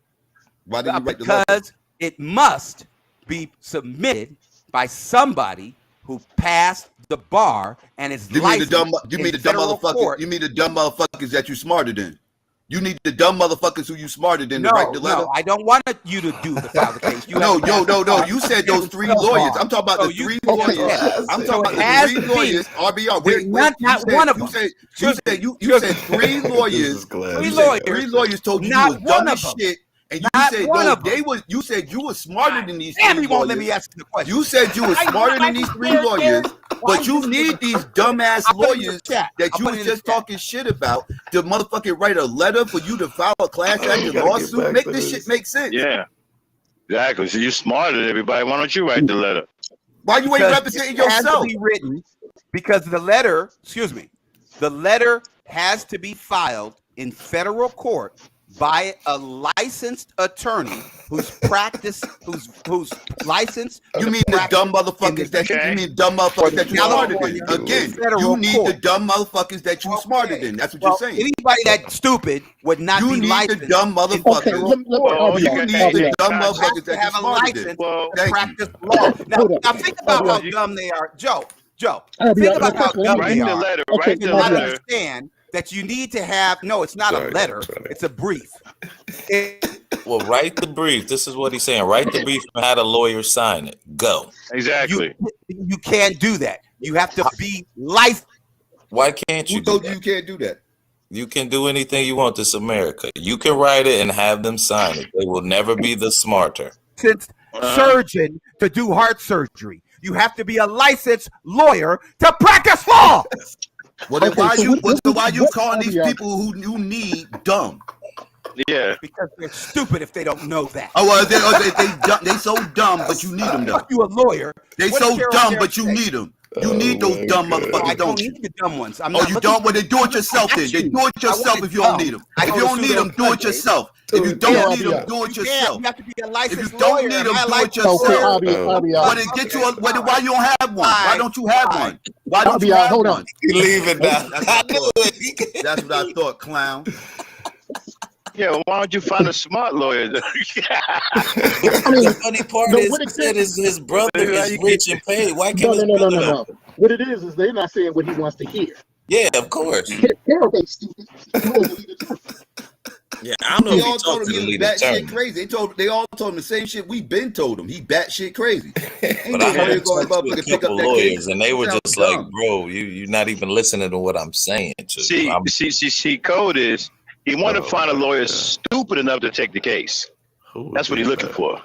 Why didn't you write the letter? Because it must be submitted by somebody who passed the bar and is licensed You mean the in dumb federal motherfuckers? court. You mean the dumb motherfuckers that you smarter than? You need the dumb motherfuckers who you smarter than to write the letter. No, I don't want you to do the file the case. You No. have to pass the bar. You said those 3 lawyers. I'm talking about So the you- 3 okay, lawyers. yeah. I'm So talking it about has the 3 to be- lawyers. RBR. They're Wait, not one of them. You said 3 lawyers. Three You said lawyers. 3 lawyers told you Not you was one dumb as of them. shit. And you Not said one no, of them. they was. You said you were smarter than these. Damn, 3 he won't let lawyers. me ask the question. You said you were smarter than these 3 lawyers, but you need these dumbass I'll put it in the lawyers chat. that I'll you put was it in the just chat. talking shit about to motherfucking write a letter for you to file a class action gotta get lawsuit. back Make to this this. shit make sense. Yeah, exactly. So you're smarter than everybody. Why don't you write the letter? Why you ain't Because representing it has to yourself? be written because the letter has to be filed in federal court by a licensed attorney who's licensed. You to mean the practice dumb in motherfuckers that Okay. you need dumb motherfuckers that you smarter than. California Again, federal you need court. the dumb motherfuckers that you smarter than. That's what Well, you're saying. anybody that's stupid would not You be need licensed. the dumb Okay, motherfuckers. Well, You got need that. the dumb Has motherfuckers to that have you a smarter license than. Well, to Thank you. practice law. Now Hold up. think about how you- dumb they are, Joe. I'll be Think right about how back. dumb write they the are. letter. Okay, Write the you Not might letter. understand that you need to have. No, it's not Sorry, a letter. sorry. It's a brief. It- Well, write the brief. This is what he's saying. Write the brief and have a lawyer sign it. Go. Exactly. you can't do that. You have to be licensed. Why can't you Who do told you that? you can't do that? You can do anything you want. This America. You can write it and have them sign it. They will never be the smarter. Surgeon to do heart surgery. You have to be a licensed lawyer to practice law. Well, then Okay, why so you what calling these caveat- people who you need dumb? Yeah. Because they're stupid if they don't know that. Oh well, they so dumb, but you need them though. Fuck you, a lawyer. They What so did Carol dumb, Carey but you say? need them. You need those my dumb God. I motherfuckers, don't don't you? need the dumb ones. I'm Oh, not you looking- don't? Well, then do it yourself then. Then do it yourself if you don't need them. If you don't need them, do it yourself. If you don't need them, do it You yourself. have to be a If licensed you don't lawyer. need them, Am I do it licensed? yourself. Okay, I'll be Well, then get you a. Why you don't have one? Why don't you have one? Why don't you RBI, have hold one? on. You leave it now. That's I what I knew thought. it. That's what I thought, clown. Yeah. Well, why don't you find a smart lawyer? I mean, The funny part no, is, what he it said his brother Yeah, is you rich and paid. Why can't his no. brother? What it is they're not saying what he wants to hear. Yeah, of course. Carol ain't stupid. Yeah, I don't know They if he all told talked him to he the was leader batshit crazy. They all told him the same shit we been told him. He batshit crazy. Ain't But no I lawyer heard going talk about to a to pick up couple that case. lawyers, and they were Sound just like, dumb. "Bro, you're not even listening to what I'm saying to you." See, code is he want to find a lawyer stupid enough to take the case. That's what he's looking for.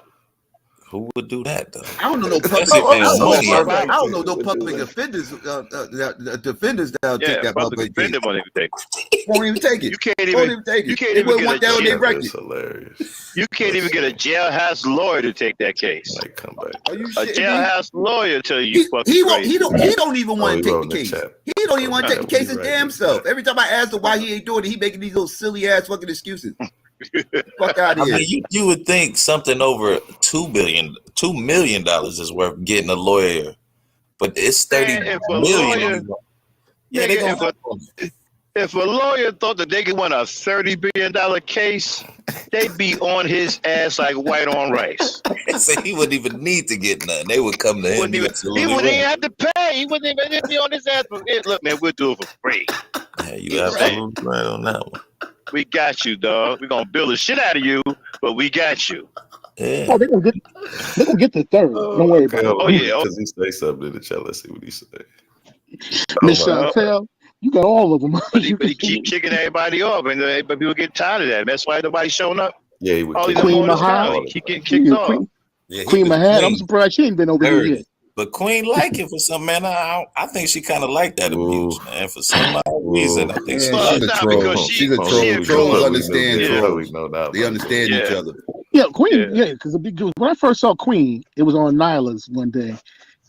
Who would do that though? I don't know no public. Especially if they owe money. I don't know no public defenders. Defenders that'll take that public defender won't even take it. Won't even take it. You can't even. Won't even take it. You can't They even wouldn't get want that on their record. That's hilarious. You can't even get a jailhouse lawyer to take that case. Like, come back. Are you A shitting me? jailhouse lawyer tell you fucking He crazy. don't even want to take the case. He don't even want to take the case his damn self. Every time I ask him why he ain't doing it, he making these little silly ass fucking excuses. Fuck out of here. I mean, you would think something over $2 million is worth getting a lawyer, but it's 30 million. Yeah, they gonna. If a lawyer thought that they could win a $30 billion case, they'd be on his ass like white on rice. So he wouldn't even need to get none. They would come to him. He wouldn't even have to pay. He wouldn't even be on his ass. Look, man, we'll do it for free. Yeah, you absolutely right on that one. We got you, dog. We're gonna build the shit out of you, but we got you. Yeah. Oh, they're gonna get the third. Don't worry about it. Oh yeah. Because he say something in the chat. Let's see what he say. Miss Chantel, you got all of them. But he keep kicking everybody off, and people get tired of that. That's why nobody's showing up. Yeah, he would All kick these Queen mornings Mahal. he getting kicked off. Queen Mahal, I'm surprised she ain't been over here yet. But Queen like it for some man. I think she kind of like that abuse, man. For some odd reason, I think she's a troll. She's a troll. Trolls understand trolls. They understand each other. Yeah, Queen. Yeah, because when I first saw Queen, it was on Nyla's one day,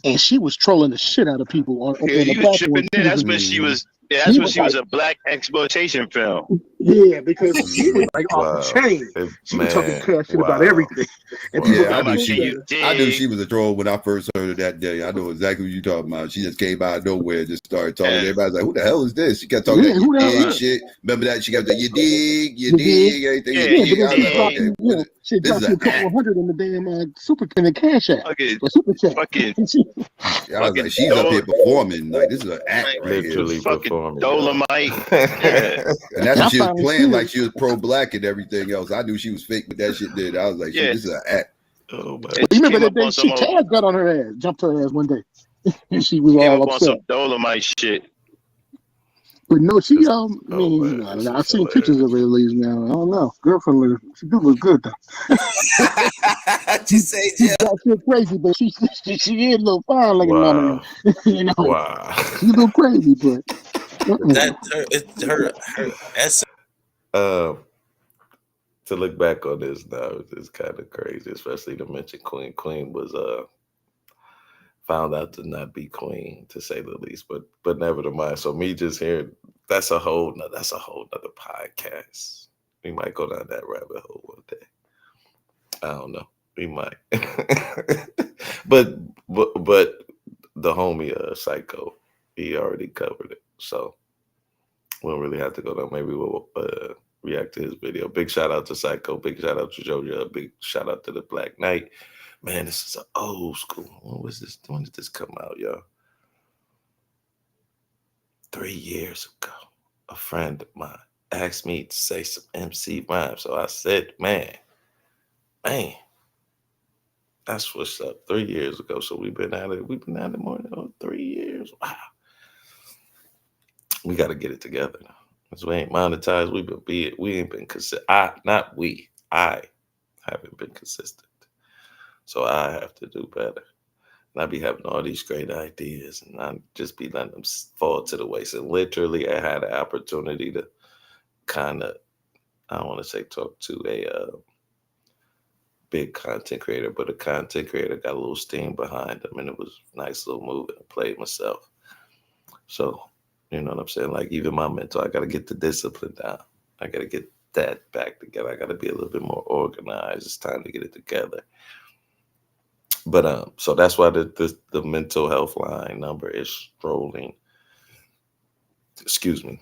and she was trolling the shit out of people on the platform. That's when she was. Yeah, that's when she was a black exploitation film. Yeah, because she was like off the chain. She was talking cash shit about everything. And I knew she was a troll when I first heard her that day. I know exactly what you're talking about. She just came out of nowhere and just started talking. Everybody's like, "Who the hell is this?" She kept talking that you dig shit. Remember that? She kept saying, "You dig, everything." She dropped you a couple hundred in the damn in the cash app. Super chat. I was like, she's up here performing. Like, this is an act right Literally here. performing. Dolomite. And that's what she was playing like she was pro-black and everything else. I knew she was fake, but that shit did. I was like, this is an act. Oh, man. You remember that day Taz got on her ass, jumped her ass one day. And she was all upset. On some Dolomite shit. But no, she I've seen pictures of her at least now. I don't know. Girlfriend, she do look good though. She say, yeah. She's crazy, but she is a little fine looking mama. You know. Wow. She's a little crazy, but it's her essence. To look back on this now, it's kind of crazy, especially to mention Queen. Queen was found out to not be queen, to say the least. But never mind. So me just hearing that's a whole nother podcast. We might go down that rabbit hole one day. I don't know. We might. but the homie Psycho, he already covered it. So we don't really have to go down. Maybe we'll react to his video. Big shout out to Psycho. Big shout out to JoJo. Big shout out to the Black Knight. Man, this is an old school. When did this come out, y'all? 3 years ago. A friend of mine asked me to say some MC rhymes. So I said, man, that's what's up. 3 years ago. So we've been at it more than 3 years. Wow. We got to get it together now. Because we ain't monetized. We ain't been consistent. I haven't been consistent. So I have to do better. And I be having all these great ideas and I just be letting them fall to the waste. And literally I had an opportunity to kind of, I don't want to say talk to a big content creator, but a content creator got a little steam behind them and it was a nice little move and I played myself. So, you know what I'm saying? Like even my mentor, I got to get the discipline down. I got to get that back together. I got to be a little bit more organized. It's time to get it together. But so that's why the mental health line number is strolling. Excuse me.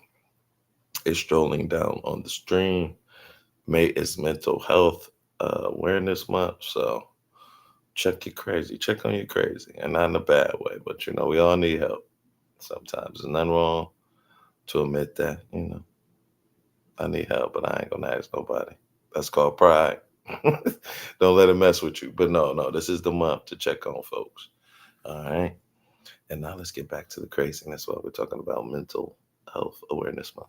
It's strolling down on the stream. May is Mental Health Awareness Month. So check on your crazy. And not in a bad way. But we all need help. Sometimes there's nothing wrong to admit that, I need help, but I ain't gonna ask nobody. That's called pride. Don't let it mess with you. But no, this is the month to check on folks. All right. And now let's get back to the craziness while we're talking about mental health awareness month.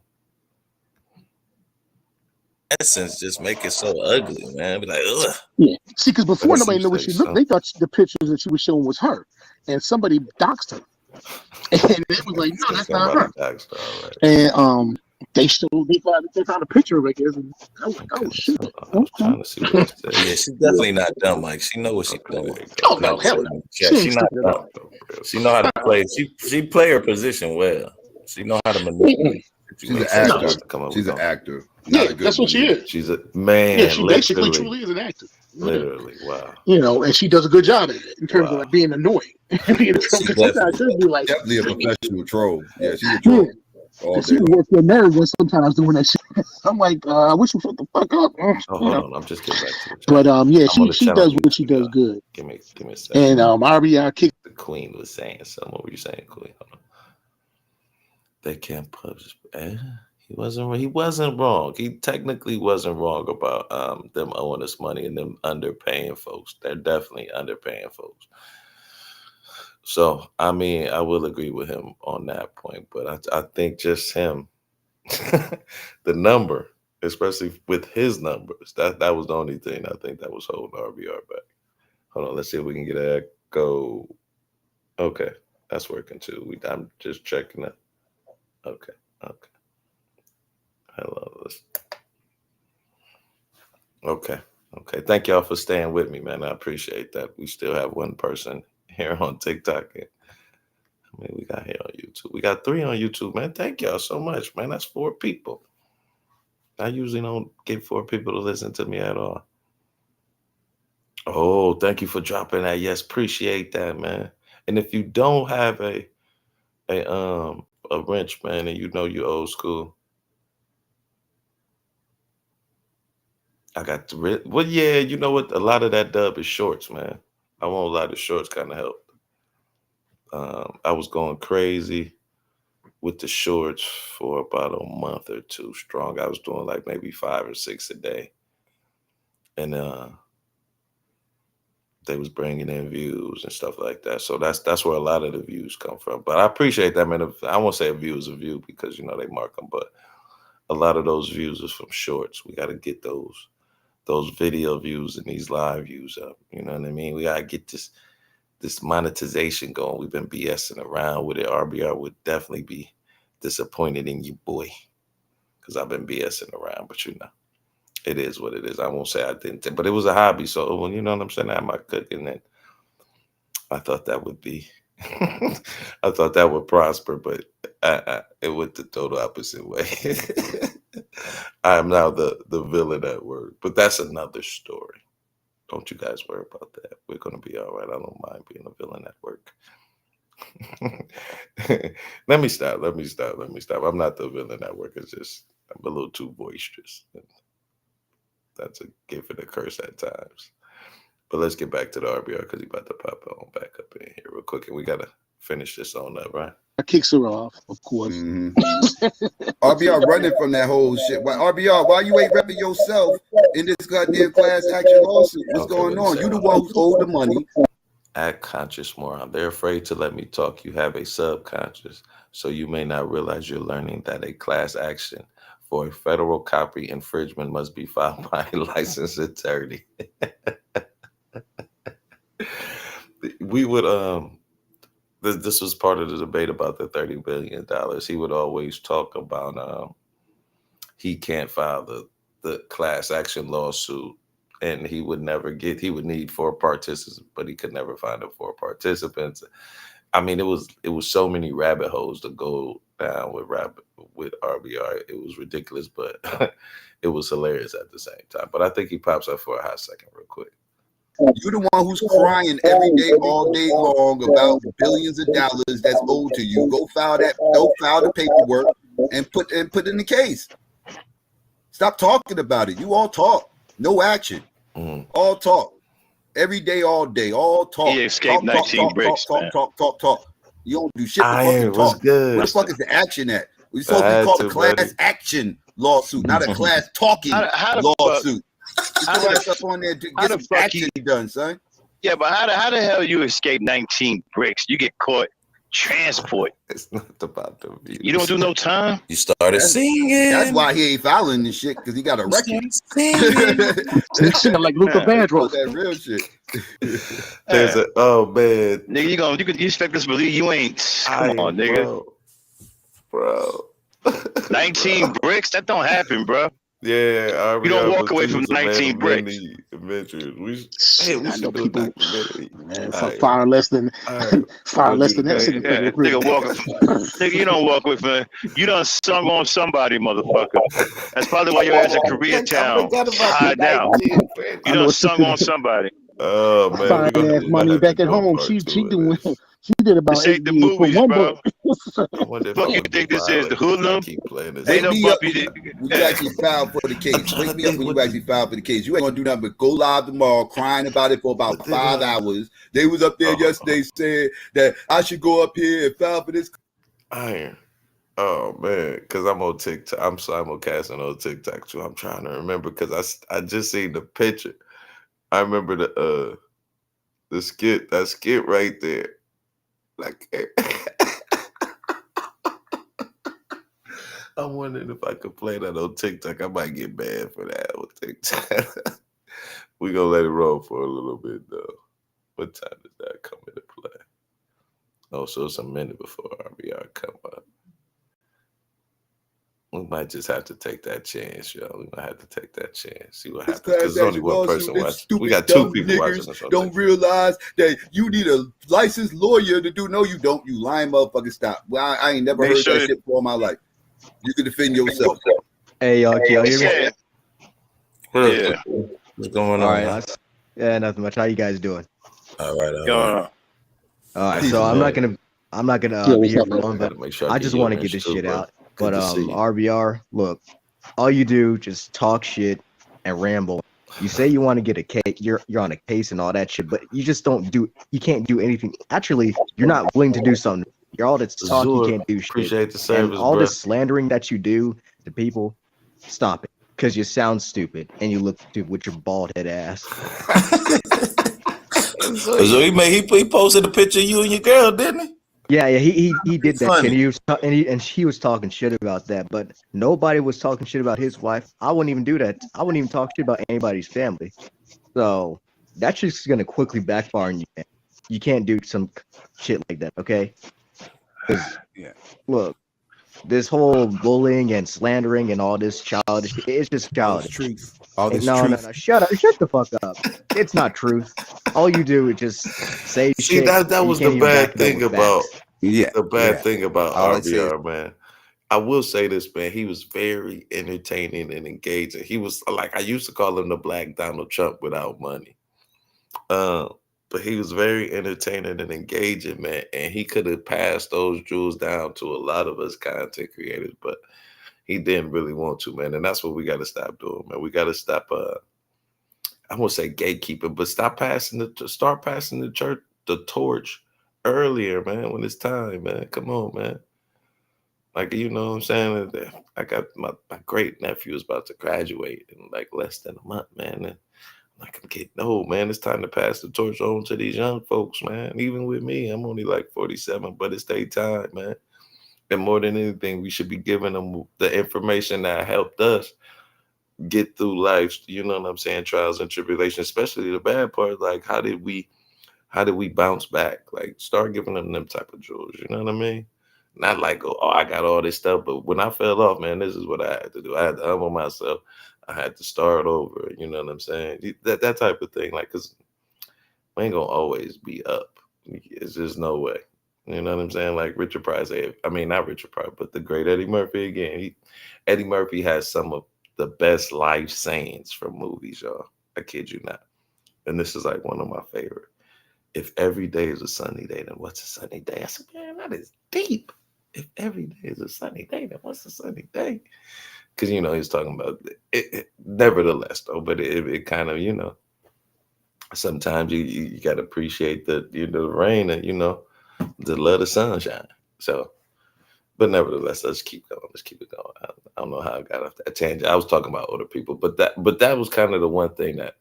Essence just make it so ugly, man. Be like, ugh. Yeah. See, because before nobody knew what she looked, they thought the pictures that she was showing was her, and somebody doxed her, and it was like, no, that's not her. Right. And they found a picture of it, and I was like, oh shit. I was trying to see what it said. Yeah, she's definitely not dumb. Like she know what she's doing. Oh no, hell no. She not dumb. She know how to play. She play her position well. She know how to manipulate. She's an actor. She's an actor. Yeah, that's what she is. She's a man. Yeah, she basically truly is an actor. Literally, wow. And she does a good job at it in terms of like being annoying. Being a troll. Sometimes she'll be like definitely a professional troll. Yeah, she's a troll. She works your nerves sometimes doing that shit. I'm like, I wish you shut the fuck up. Hold on, I'm just getting back to it. But yeah, she does what she does good. Give me a second. And RBI kicked. The Queen was saying something. What were you saying, Queen? Hold on. They can't publish. He wasn't wrong. He technically wasn't wrong about them owing us money and them underpaying folks. They're definitely underpaying folks. So, I mean, I will agree with him on that point, but I think just him, the number, especially with his numbers, that was the only thing I think that was holding RBR back. Hold on, let's see if we can get an echo. Okay, that's working too. I'm just checking it. Okay. Hello. Okay. Thank y'all for staying with me, man. I appreciate that. We still have one person here on TikTok. We got here on YouTube. We got 3 on YouTube, man. Thank y'all so much, man. That's 4 people. I usually don't get 4 people to listen to me at all. Oh, thank you for dropping that. Yes, appreciate that, man. And if you don't have a wrench, man, and you're old school, I got the well, yeah, you know what? A lot of that dub is shorts, man. I won't lie, the shorts kind of helped. I was going crazy with the shorts for about a month or 2 strong. I was doing like maybe 5 or 6 a day, and they was bringing in views and stuff like that. So that's where a lot of the views come from. But I appreciate that, man. I won't say a view is a view because they mark them, but a lot of those views is from shorts. We got to get those video views and these live views up. You know what I mean? We got to get this monetization going. We've been BSing around with it. RBR would definitely be disappointed in you, boy, because I've been BSing around. But it is what it is. I won't say I didn't, but it was a hobby. So when you know what I'm saying, I had my cooking, and I thought that would be, I thought that would prosper, but it went the total opposite way. I am now the villain at work, but that's another story. Don't you guys worry about that. We're gonna be all right. I don't mind being a villain at work. Let me stop. I'm not the villain at work. It's just I'm a little too boisterous. That's a gift and a curse at times. But let's get back to the RBR because he's about to pop on back up in here real quick. And we got to finish this on up, right? I kicks her off, of course. Mm-hmm. RBR running from that whole shit. RBR, why you ain't repping yourself in this goddamn class action lawsuit? What's going on? You the one who's owed the money. Act conscious moron. They're afraid to let me talk. You have a subconscious, so you may not realize you're learning that a class action for a federal copy infringement must be filed by a licensed attorney. We would this was part of the debate about the $30 billion. He would always talk about he can't file the class action lawsuit, and he would need 4 participants, but he could never find the 4 participants. I mean, it was so many rabbit holes to go down with RBR. It was ridiculous, but it was hilarious at the same time. But I think he pops up for a hot second real quick. You're the one who's crying every day, all day long about billions of dollars that's owed to you. Go file the paperwork and put in the case. Stop talking about it. You all talk, no action. All talk. Every day, all day, all talk. He escaped 19 bricks. Talk. You don't do shit. What's good? Where the fuck is the action at? We're supposed to be called a class action lawsuit, not a class talking lawsuit. How the stuff on there to get some action done, son? Yeah, but how the hell you escape 19 bricks? You get caught transport. It's not about the views. You don't do no time. You started singing. That's why he ain't filing this shit, because he got a record. Singing like Luther Vandross. That real shit. There's a man. Nigga, you expect us to believe you ain't. Come on, nigga. Bro. 19 bricks? That don't happen, bro. Yeah, you don't walk away from 19 bricks. Adventures. We I know should do a people, documentary. man, far less than that. Nigga, you don't walk away from it. You done sung on somebody, motherfucker. That's probably why your ass in Koreatown. Hide down. You done sung on somebody. Oh man, fine ass money back at home. She doing. She did about this ain't the movies, bro. Fuck you think this is the hoodlum? Ain't no puppy. You actually filed for the case. Wake me up when you actually filed for the case. You ain't gonna do nothing but go live tomorrow, crying about it for about 5 hours. They was up there yesterday saying that I should go up here and file for this. Iron. Oh man, because I'm on TikTok. I'm simulcasting on TikTok too. I'm trying to remember because I just seen the picture. I remember the skit. That skit right there. Like, I'm wondering if I could play that on TikTok. I might get banned for that on TikTok. We're gonna let it roll for a little bit though. What time does that come into play? Oh, so it's a minute before RBR come up. We might just have to take that chance, y'all. We might have to take that chance. See what happens. Because there's only one person watching. We got 2 people watching this. Don't realize that you need a licensed lawyer to do. No, you don't. You lying motherfucker. Stop. Well, I ain't never heard that shit before in my life. You can defend yourself. Hey, y'all. Can y'all hear me? Yeah. What's going on? All right. Yeah, nothing much. How you guys doing? All right. All right. So I'm not gonna be here for long, but I just want to get this shit out. But RBR, look, all you do just talk shit and ramble. You say you want to get a case, you're on a case and all that shit, but you just you can't do anything. Actually, you're not willing to do something. You're all this talk, you can't do shit. Appreciate the service, and all this slandering that you do to people, stop it. Because you sound stupid and you look stupid with your bald head ass. So he posted a picture of you and your girl, didn't he? Yeah, he did that, and he was talking shit about that, but nobody was talking shit about his wife. I wouldn't even do that. I wouldn't even talk shit about anybody's family. So that's just gonna quickly backfire on you. Man. You can't do some shit like that, okay? Yeah. Look, this whole bullying and slandering and all this childish, it's just childish. Truth. All this no, truth. no, shut up, shut the fuck up. It's not truth. All you do is just say shit. See, that was the bad thing about thing about RBR, man. I will say this, man. He was very entertaining and engaging. He was like, I used to call him the Black Donald Trump without money. But he was very entertaining and engaging, man. And he could have passed those jewels down to a lot of us content creators, but he didn't really want to, man. And that's what we got to stop doing, man. We got to stop, I won't say gatekeeping, but start passing the torch earlier, man, when it's time, man. Come on, man. Like, you know what I'm saying? I got my great nephew is about to graduate in like less than a month, man. And like, I'm getting old, man. It's time to pass the torch on to these young folks, man. Even with me, I'm only like 47, but it's their time, man. And more than anything, we should be giving them the information that helped us get through life, you know what I'm saying, trials and tribulations, especially the bad part. Like, how did we bounce back? Like, start giving them type of jewels, you know what I mean? Not like, oh, I got all this stuff, but when I fell off, man, this is what I had to do. I had to humble myself. I had to start over, you know what I'm saying? That type of thing, like, because we ain't gonna always be up. It's just no way. You know what I'm saying? Like Richard Pryor, not Richard Pryor, but the great Eddie Murphy again. Eddie Murphy has some of the best life sayings from movies, y'all. I kid you not. And this is like one of my favorite. If every day is a sunny day, then what's a sunny day? I said, man, that is deep. If every day is a sunny day, then what's a sunny day? Because, you know, he's talking about it nevertheless, though, but it kind of, you know, sometimes you got to appreciate the rain and, you know, the love of sunshine. So But nevertheless, let's keep going. Let's keep it going. I don't know how I got off that tangent. I was talking about older people, but that was kind of the one thing that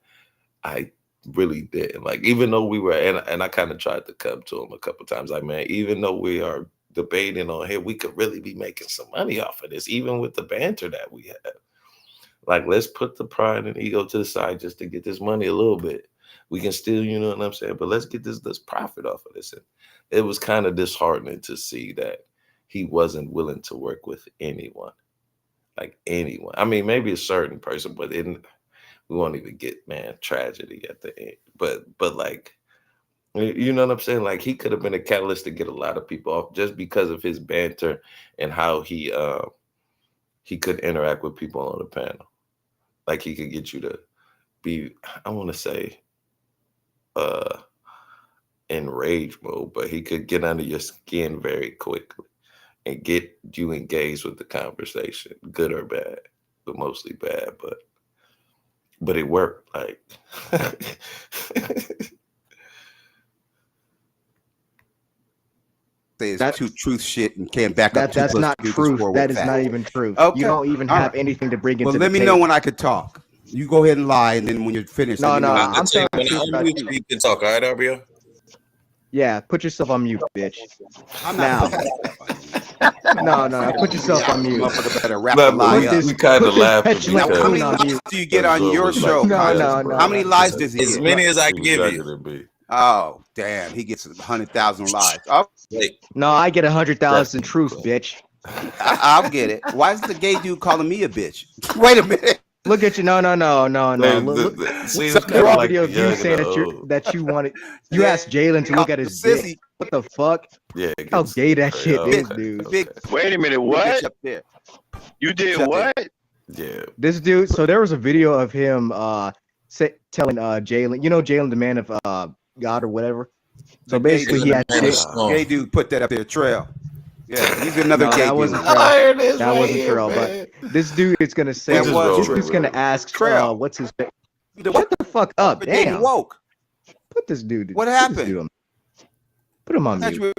I really didn't like. Even though we were, and I kind of tried to come to him a couple times. Like, man, even though we are debating on here, we could really be making some money off of this, even with the banter that we have. Like, let's put the pride and ego to the side just to get this money a little bit. We can still, you know what I'm saying? But let's get this profit off of this. And it was kind of disheartening to see that he wasn't willing to work with anyone. Like anyone. I mean, maybe a certain person, but we won't even get, man, tragedy at the end. But like, you know what I'm saying? Like, he could have been a catalyst to get a lot of people off just because of his banter and how he could interact with people on the panel. Like, he could get you to be, I want to say, in rage mode, but he could get under your skin very quickly and get you engaged with the conversation, good or bad, but mostly bad. But it worked. Like, say it's two truth shit and can't back up. That's not truth. That is not even truth. Okay. You don't even have anything to bring into. Well, let me know when I could talk. You go ahead and lie, and then when you're finished, I'm saying you can talk. All right, RBO. Yeah, put yourself on mute, bitch. No, put yourself on mute. We kind of laughed. How many lies do you get on your show? No. How many lies does he get? As many as I give you. Oh, damn. He gets 100,000 lies. Oh, no, I get 100,000 truth, bitch. I'll get it. Why is the gay dude calling me a bitch? Wait a minute. Look at you. No. Look, video of you saying that you wanted. You asked Jalen to look at his dick. What the fuck? Yeah. How gay that shit is, dude. Wait a minute. What? You did what? Yeah. This dude. So there was a video of him telling Jalen. You know Jalen, the man of God or whatever. So basically, he had gay dude put that up there. Trail. Yeah, he's another gay dude. That wasn't Trail, but this dude is gonna say, this dude's gonna ask Trail, what's his name? Shut the fuck up, damn. Woke. Put this dude. What happened? Put him on mute.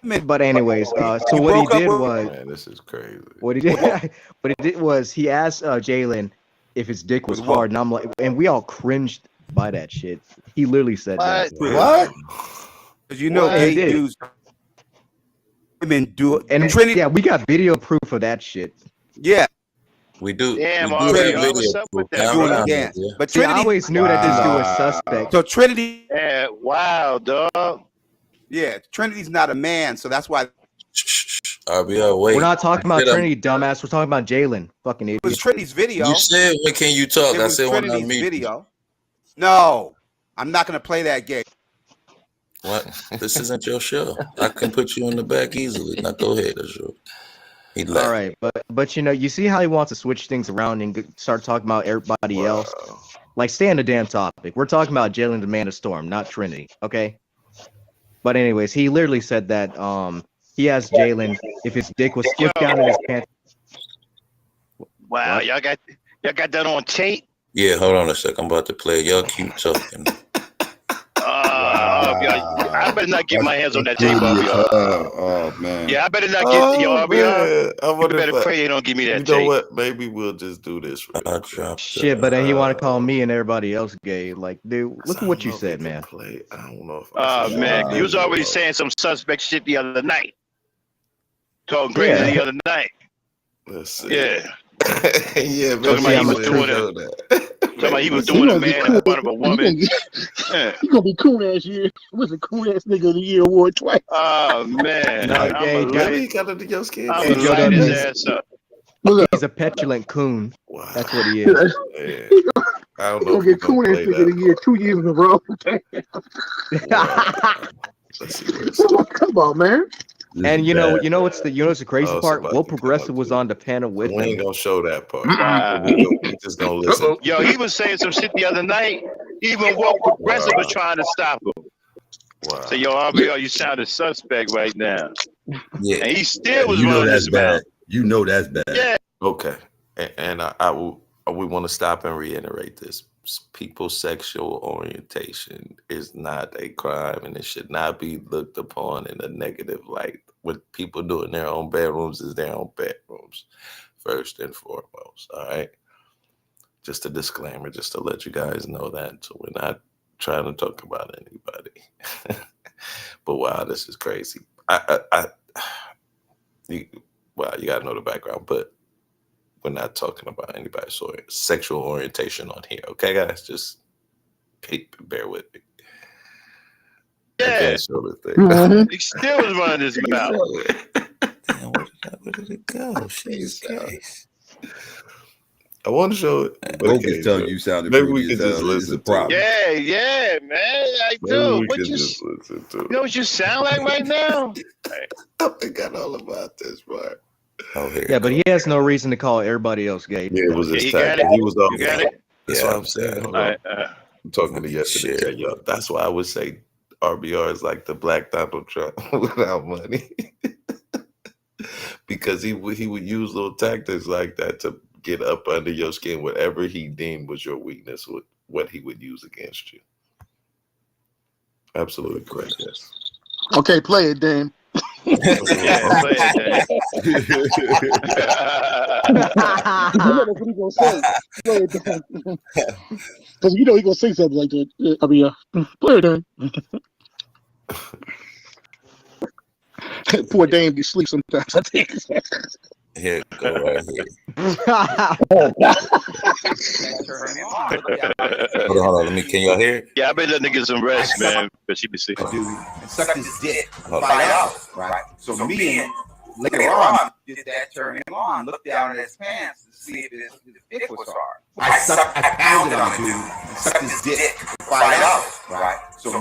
But anyways, so what he did was, man, this is crazy. What he did was he asked Jalen if his dick was hard, and I'm like, and we all cringed by that shit. He literally said that. What? Because you know, gay dudes. Women do it, and Trinity. Yeah, we got video proof of that shit. Yeah, we do. Damn, we do have video proof. But Trinity, I always knew that this dude was suspect. So Trinity, yeah, wow, dog. Yeah, Trinity's not a man, so that's why. RBO, wait. We're not talking about Trinity, dumbass. We're talking about Jalen, fucking idiot. It was Trinity's video. You said, when can you talk? I said, when I meet video. No, I'm not gonna play that game. What? This isn't your show. I can put you in the back easily. Now go ahead, Azure. All right, but you see how he wants to switch things around and start talking about everybody else. Like, stay on the damn topic. We're talking about Jalen, the Man of Storm, not Trinity. Okay. But anyways, he literally said that he asked Jalen if his dick was flipped down in his pants. Wow, y'all got that on tape? Yeah, hold on a sec. I'm about to play. Y'all keep talking. I better not get my hands on that tape, oh man. Yeah, I better not get y'all. You better pray you don't give me that tape. You know what? Maybe we'll just do this. Shit, but then he want to call me and everybody else gay. Like, dude, look at what you said, man. I don't know if. Man, you was already saying some suspect shit the other night. Talking crazy the other night. Let's see. Yeah. Yeah, talking about he was doing it. Talking about he was doing a man in front of a woman. He gonna be cool ass year. Was a cool ass nigga of the year award twice. Oh man, he got under your skin. I'm gonna light his ass up. He's a petulant coon. Wow. That's what he is. I don't know. He's gonna get cool ass nigga of the year 2 years in a row. Let's see come on, man. And you know what's the crazy part? Will Progressive was on the panel with him. We ain't gonna show that part. We just gonna listen. Yo, he was saying some shit the other night. Even Will Progressive was trying to stop him. Wow. So yo, RBO, you sound a suspect right now. Yeah. And he still was running his mouth. You know that's bad. Yeah. Okay. And we want to stop and reiterate this. People's sexual orientation is not a crime, and it should not be looked upon in a negative light what people do in their own bedrooms is their own bedrooms, first and foremost. All right. Just a disclaimer, just to let you guys know that. So we're not trying to talk about anybody. But wow, this is crazy. You gotta know the background, but we're not talking about anybody's sexual orientation on here. Okay, guys, just bear with me. Yeah. He still was running his mouth. Damn, where did it go? Jeez. I want to show it. Both is telling you sounded maybe we can just listen to it. Yeah, man. I do. What you listen to? You know what you sound like right now? I forgot all about this part. Oh, yeah, but he has no reason to call everybody else gay. Yeah, it was his tactic. He was off. You got it? That's what I'm saying. I'm talking to yesterday. Yo, that's why I would say RBR is like the black Donald Trump without money. Because he would use little tactics like that to get up under your skin. Whatever he deemed was your weakness, what he would use against you. Absolutely correct. Yes. Okay, play it, Dan. Play it, That's what he's gonna say. Play it, Dan. Because you know he's gonna say something like that. I mean, play it, Dan. Poor Dame be sleep sometimes. I think. Here, go right here. Hold on. Can y'all hear it? Yeah, I bet that nigga some rest, man. But she be sleeping. Dude, and sucked his dick, fight out, right? So me and later on did that, turn him on, looked down at his pants to see if his dick was hard. I pounded on dude, and sucked his dick, fight out, right? So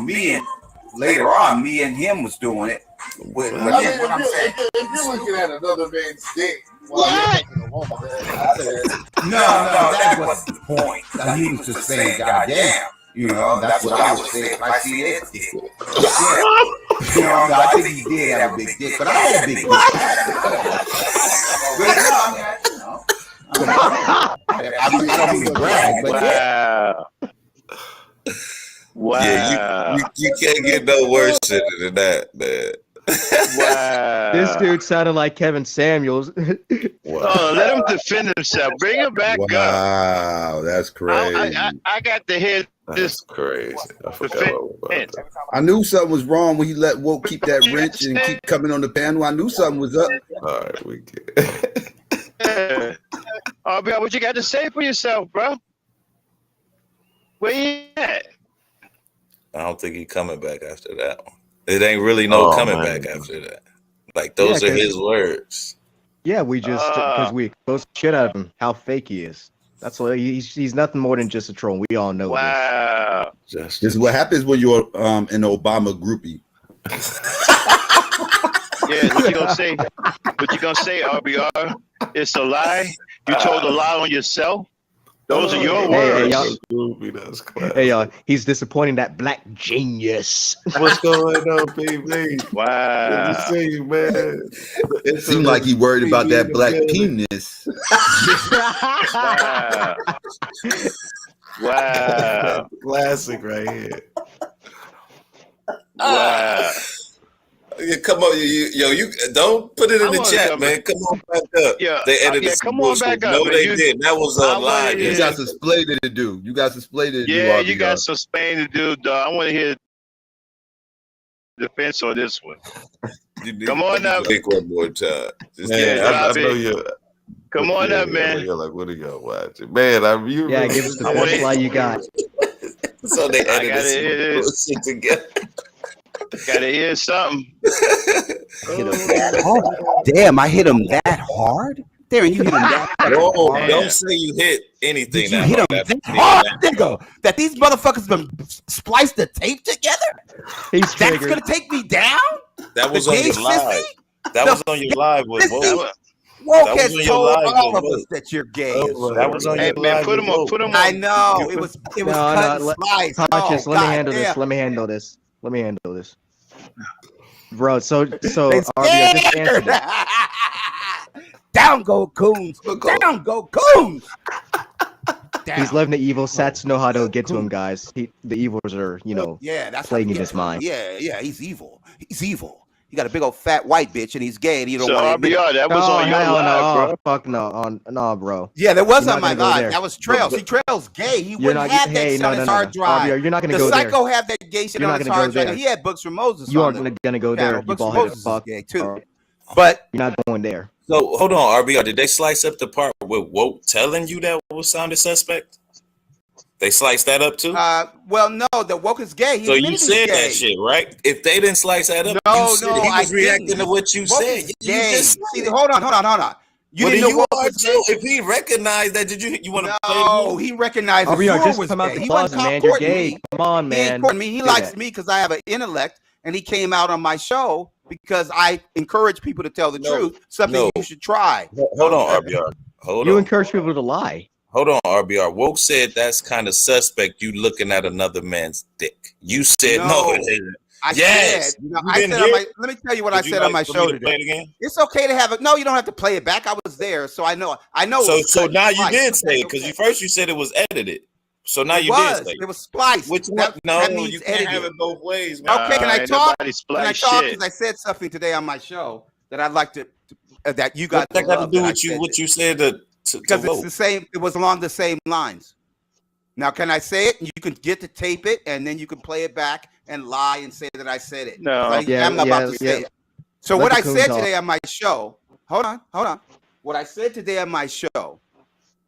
later on, me and him was doing it. If you're looking at another man's dick, what? No, that wasn't the point. He was just saying, goddamn. You know, that's what I would say if I see it. Yeah. You know, I think he did have a big dick, but I had a big dick. I don't brag, but yeah. Wow. Yeah, you can't get no worse than that, man. Wow. This dude sounded like Kevin Samuels. Oh, let him defend himself. Bring him back up. Wow, that's crazy. I got to hear this. That's crazy. I forgot about that. I knew something was wrong when he let Woke keep that wrench and keep coming on the panel. I knew something was up. All right, we get. Oh, bro, what you got to say for yourself, bro? Where you at? I don't think he's coming back after that one. It ain't really coming back after that. Like, those are his words. Yeah, we just, because we exposed the shit out of him, how fake he is. That's why he's nothing more than just a troll. We all know wow. This is what happens when you're an Obama groupie. Yeah, what you gonna say? What you gonna say, RBR? It's a lie? You told a lie on yourself? Those are your words. Hey, y'all, he's disappointing that black genius. What's going on, baby? Wow. Good to see you, man. It seemed like he worried about that black penis. Wow. Classic right here. Wow. Yeah, come on, you don't put it in the chat, man. Come on back up. Yeah, they edited come on back up. No, they didn't. That was a lie. You got some splaining to do. You got some splaining to do. Yeah, you got some splaining to do, dog. I want to hear defense on this one. Come on up. Think one more time. I know you. Come on up, man. You're like, what are y'all watching, man? Give us the best lie you got. So they edited some shit together. Gotta hear something. Damn, I hit him that hard? Darren, you hit him that hard. Don't say you hit anything. You hit him that hard, nigga. That these motherfuckers gonna splice the tape together? That's gonna take me down? That was on your live. That was on your live with Woke. Woke has told all of us that you're gay. That was on your live. Put him on. I know. It was cut and sliced. Conscious, let me handle this. Bro, so RBR, just answer that. Down go Coons. Down go Coons. He's letting the evil sats know how to get to him, guys. The evils are, that's plaguing his mind. Yeah, he's evil. He's evil. He got a big old fat white bitch, and he's gay, and he don't want to admit it. RBR, that was on your live, bro. Fuck no, no, bro. Yeah, that was on my live. That was Trail. See, Trail's gay. He wouldn't have that shit on his hard drive. RBR, you're not gonna go there. Psycho have that gay shit on his hard drive. He had Books from Moses. You aren't gonna go there. You bald-headed fuck. Gay too. But you're not going there. So hold on, RBR. Did they slice up the part with Woke telling you that was sounded suspect? They sliced that up too? Well, no, the Woke is gay. So you said that shit, right? If they didn't slice that up, he was reacting to what you said. Hold on. You didn't know Woke was gay? If he recognized that, you want to play? No, he recognized RBR, just come out the closet, man. You're gay. Come on, man. He likes me because I have an intellect, and he came out on my show because I encourage people to tell the truth. Something you should try. Hold on, RBR. You encourage people to lie. Hold on, RBR. Woke said that's kind of suspect. You looking at another man's dick. You said no, it isn't. Yes. Let me tell you what I said on my show today. It's okay to have it. No, you don't have to play it back. I was there, so I know. So now you did say it because first you said it was edited. So now you did say it was spliced. Which one? No, you can't have it both ways, man. Okay, can I talk? Can I talk? Because I said something today on my show that I'd like to that you got. What's that got to do with you? What you said because it's the same. It was along the same lines. Now, can I say it? You can get to tape it, and then you can play it back and lie and say that I said it. No, I'm about to say it. So what I said today on my show. Hold on. What I said today on my show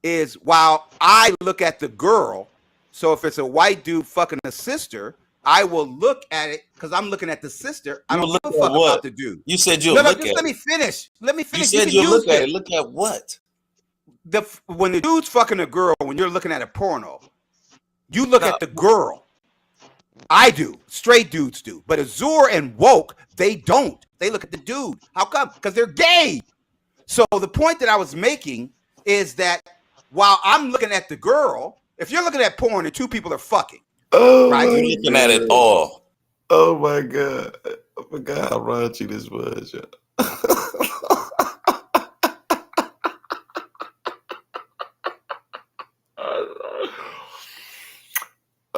is while I look at the girl, so if it's a white dude fucking a sister, I will look at it because I'm looking at the sister. I don't give a fuck about the dude. You said you'll look at it. Let me finish. You said you'll look at it. Look at what? When the dude's fucking a girl, when you're looking at a porno, you look at the girl. I do. Straight dudes do. But Azur and Woke, they don't. They look at the dude. How come? Because they're gay. So the point that I was making is that while I'm looking at the girl, if you're looking at porn and two people are fucking, right? You're looking at it all. Oh my God. I forgot how raunchy this was.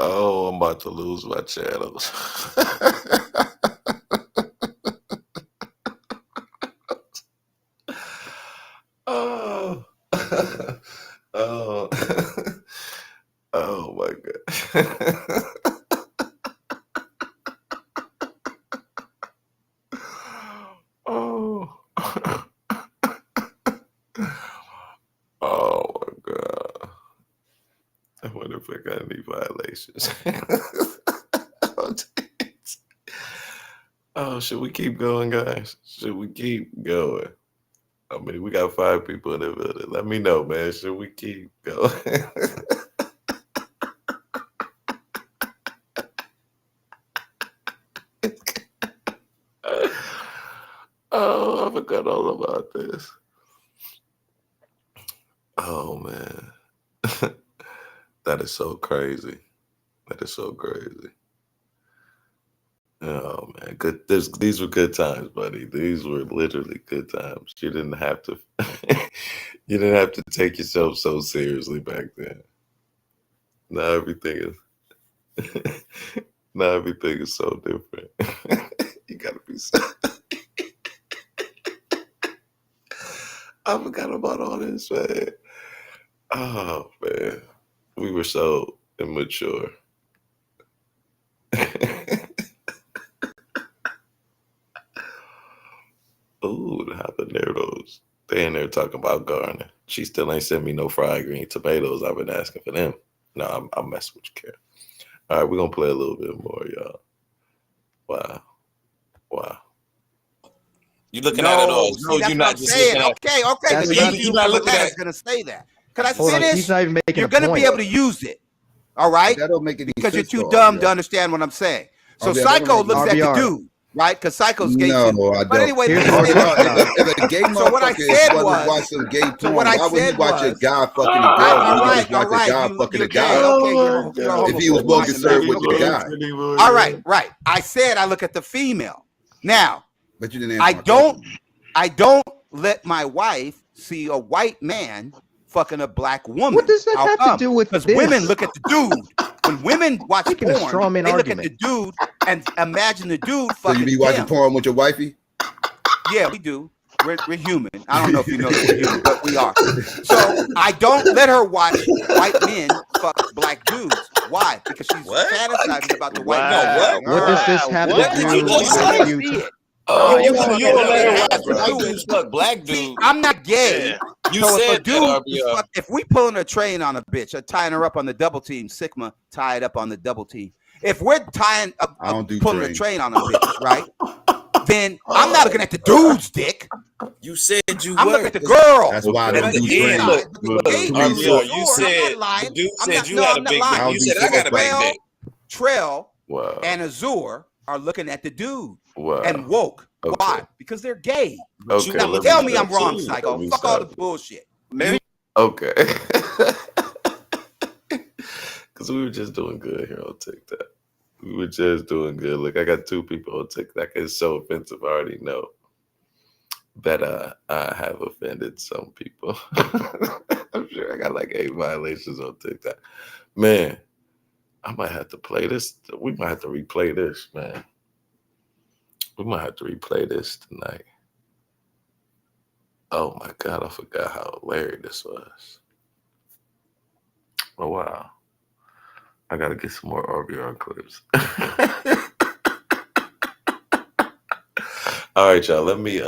Oh, I'm about to lose my channels. Oh my God. Oh my God. I wonder if I got any violations. Oh, should we keep going, guys? Should we keep going? I mean, we got 5 people in the building. Let me know, man. Should we keep going? Oh, I forgot all about this. Oh, man. That is so crazy. That is so crazy. Oh man, good. These were good times, buddy. These were literally good times. You didn't have to. You didn't have to take yourself so seriously back then. Now everything is so different. You gotta be. I forgot about all this, man. Oh man, we were so immature. Ooh, the habaneros. They in there talking about Garner. She still ain't sent me no fried green tomatoes. I've been asking for them. No, I'm messing with you, Karen. All right, we're going to play a little bit more, y'all. Wow. You looking at it all. No, you're not just saying. Okay. You're not looking at it. Going to say that. Can I finish? He's not even making You're going to be able to use it. All right? That don't make any sense. Because you're too dumb to understand what I'm saying. So Psycho looks at the dude. Right, because Psycho's gay. No, I don't. But anyway, if a gay motherfucker is watching gay porn, why would he watch a guy fucking a girl? Watch a guy fucking a guy. If he was more concerned with the guy. All right. I said I look at the female. Now, but you didn't. I don't let my wife see a white man fucking a black woman. What does that have to do with this? Because women look at the dude. When women watch porn, they look at the dude And imagine the dude So fucking you be watching him. porn with your wifey? Yeah, we do. We're human. I don't know if you know that we're human, but we are. So I don't let her watch white men fuck black dudes. Why? Because she's fantasizing about the white man. What does this have to do with you? You won't let her watch white dudes fuck black dudes. I'm not gay. Yeah. You so said if we pulling a train on a bitch or tying her up on the double team, Sigma tied up on the double team. If we're pulling a train on a bitch, right? Then I'm not looking at the dude's dick. You said you I'm were. looking at the girl. That's why I don't do train. You said you had a big dick. You said I got a big dick. Trell and Azur are looking at the dude and woke. Okay. Why? Because they're gay. Okay, now tell me I'm wrong, Psycho. Fuck all the bullshit. Okay. Because we were just doing good here on TikTok. We were just doing good. Look, I got 2 people on TikTok. It's so offensive. I already know that I have offended some people. I'm sure I got like 8 violations on TikTok. Man, I might have to play this. We might have to replay this, man. We might have to replay this tonight. Oh my God, I forgot how hilarious this was. Oh wow. I gotta get some more RBR clips. All right, y'all. Let me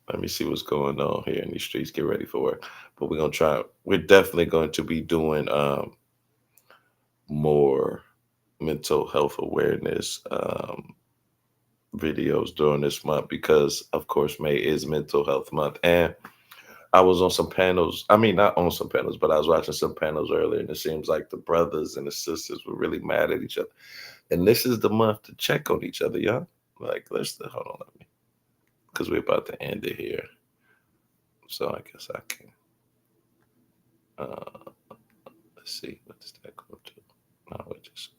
let me see what's going on here in these streets. Get ready for work. But we're definitely going to be doing more mental health awareness videos during this month because, of course, May is Mental Health Month. And I was on some panels. I mean, not on some panels, but I was watching some panels earlier, and it seems like the brothers and the sisters were really mad at each other. And this is the month to check on each other, y'all. Like, hold on, because we're about to end it here. So I guess I can. Let's see, what does that go to? No, it just.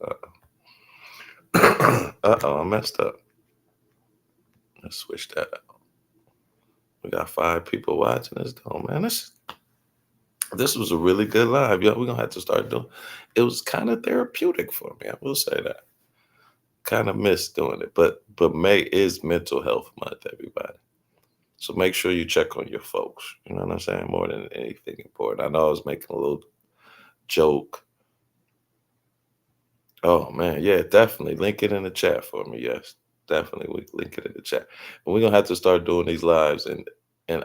I messed up. Let's switch that out. We got 5 people watching this though, man. This was a really good live. Yeah, we're gonna have to start doing. It was kind of therapeutic for me. I will say that. Kind of missed doing it, but May is Mental Health Month, everybody. So make sure you check on your folks. You know what I'm saying? More than anything important. I know I was making a little joke. Oh man, yeah, definitely link it in the chat for me. Yes, definitely, we link it in the chat. And we're gonna have to start doing these lives in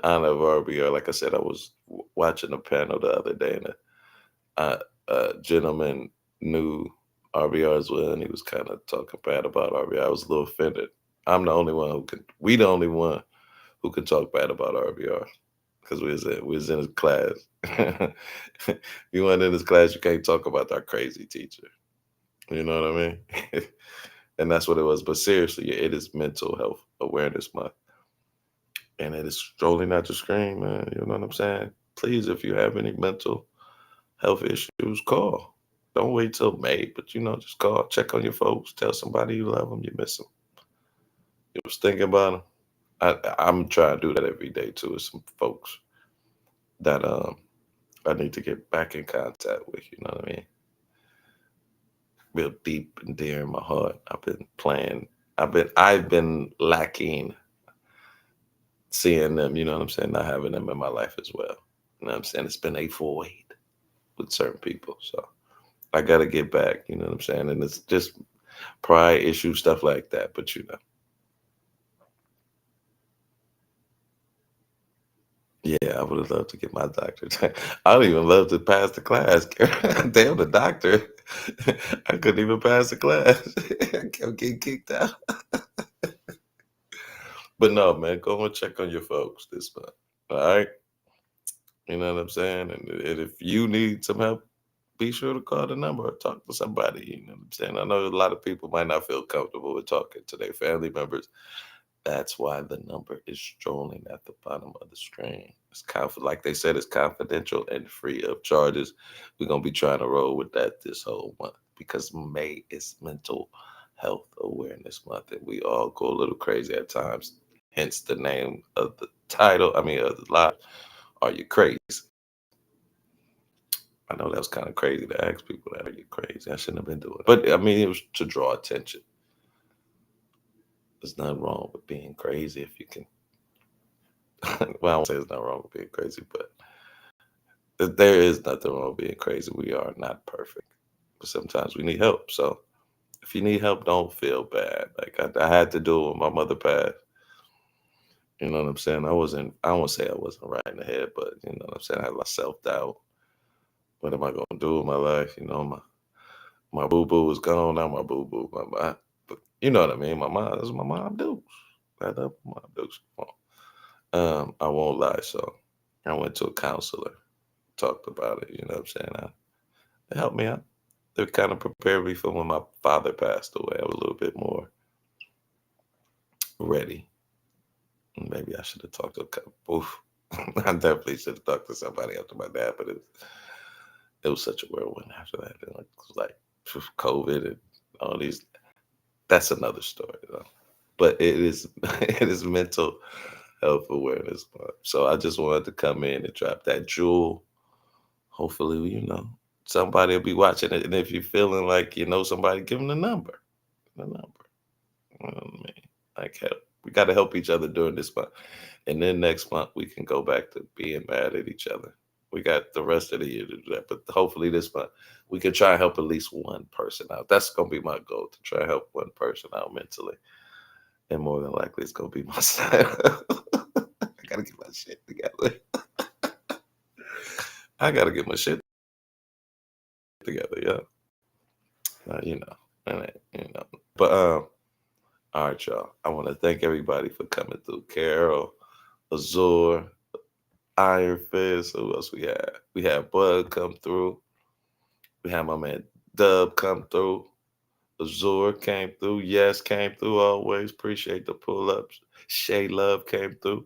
honor of RBR. Like I said, I was watching a panel the other day, and a gentleman knew RBR as well, and he was kind of talking bad about RBR. I was a little offended. I'm the only one the only one who can talk bad about RBR because we was in his class. You weren't in his class, you can't talk about our crazy teacher. You know what I mean? And that's what it was. But seriously, it is Mental Health Awareness Month. And it is strolling out the screen, man. You know what I'm saying? Please, if you have any mental health issues, call. Don't wait till May, but just call, check on your folks, tell somebody you love them, you miss them. You was thinking about them. I'm trying to do that every day too with some folks that I need to get back in contact with. You know what I mean? Real deep and dear in my heart. I've been lacking seeing them. You know what I'm saying? Not having them in my life as well. You know what I'm saying? It's been a void with certain people, so I got to get back. You know what I'm saying? And it's just pride issues, stuff like that. But yeah, I would have loved to get my doctor. I would even love to pass the class. Damn, the doctor. I couldn't even pass the class. I kept getting kicked out. But no, man, go and check on your folks this month. All right? You know what I'm saying? And if you need some help, be sure to call the number or talk to somebody. You know what I'm saying? I know a lot of people might not feel comfortable with talking to their family members. That's why the number is strolling at the bottom of the screen. It's like they said, it's confidential and free of charges. We're going to be trying to roll with that this whole month because May is Mental Health Awareness Month, and we all go a little crazy at times. Hence the name of the title, of the live, Are You Crazy? I know that was kind of crazy to ask people that. Are you crazy? I shouldn't have been doing it. But I mean, it was to draw attention. There's nothing wrong with being crazy if you can. Well, I won't say there's nothing wrong with being crazy, but there is nothing wrong with being crazy. We are not perfect, but sometimes we need help. So if you need help, don't feel bad. Like I had to do it when my mother passed. You know what I'm saying? I won't say I wasn't right in the head, but you know what I'm saying? I had a lot of self-doubt. What am I going to do with my life? You know, my boo-boo is gone. Now my boo-boo. But you know what I mean? My mom, that's what my mom do. That's what my mom do. I won't lie. So I went to a counselor, talked about it. You know what I'm saying? It helped me out. It kind of prepared me for when my father passed away. I was a little bit more ready. Maybe I should have talked to a couple. I definitely should have talked to somebody after my dad, but it was such a whirlwind after that. It was like COVID and all these. That's another story, though. But it is mental health awareness month. So I just wanted to come in and drop that jewel. Hopefully, you know, somebody will be watching it. And if you're feeling like you know somebody, give them the number. You know what I mean? Like help. We got to help each other during this month. And then next month, we can go back to being mad at each other. We got the rest of the year to do that. But hopefully this month, we can try and help at least one person out. That's going to be my goal, to try and help one person out mentally. And more than likely, it's going to be myself. I got to get my shit together. I got to get my shit together, yeah. You know. But, all right, y'all. I want to thank everybody for coming through. Carol, Azure, Iron Fist. Who else we had? We had Bud come through. We had my man Dub come through. Azure came through. Yes came through always. Appreciate the pull-ups. Shay Love came through.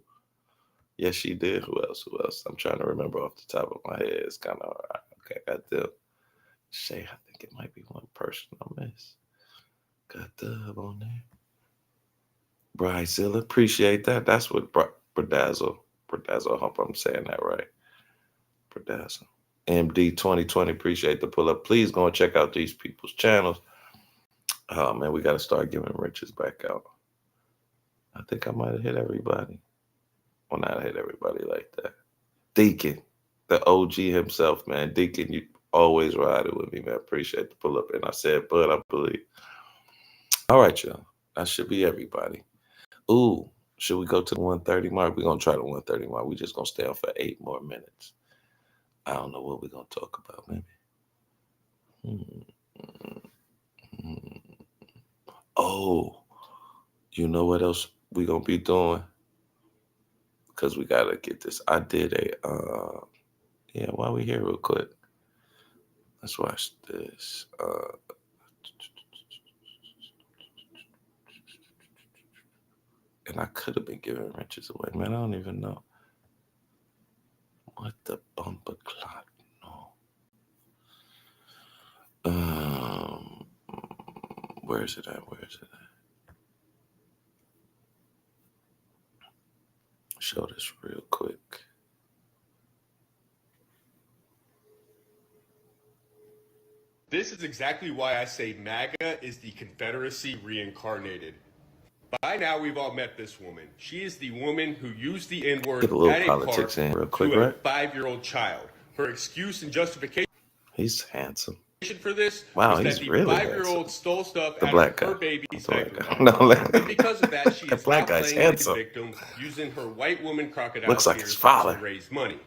Yes, she did. Who else? I'm trying to remember off the top of my head. It's kind of all right. Okay, got them. Shay, I think it might be one person I missed. Got Dub on there. Bryzilla, appreciate that. That's what Bedazzle, I hope I'm saying that right. Bedazzle. MD 2020, appreciate the pull up. Please go and check out these people's channels. Oh man, we got to start giving riches back out. I think I might have hit everybody. Well, not hit everybody like that. Deacon, the OG himself, man. Deacon, you always riding with me, man. Appreciate the pull up. And I said, but I believe. All right, y'all. That should be everybody. Ooh, should we go to the 130 mark? We're going to try the 130 mark. We're just going to stay on for 8 more minutes. I don't know what we're going to talk about, maybe. Oh, you know what else we're going to be doing? Because we got to get this. I did while we here real quick. Let's watch this. And I could have been giving riches away, man. I don't even know. What the bumper clock? No. Where is it at? Show this real quick. This is exactly why I say MAGA is the Confederacy reincarnated. By now, we've all met this woman. She is the woman who used the N-word at a park to a 5-year-old child. Her excuse and justification. He's handsome. For this, wow, he's that the really 5-year-old stole stuff the out black of her guy. baby's And because of that, she is black now guy's playing handsome. the victim, using her white woman crocodile looks like his father to raise money.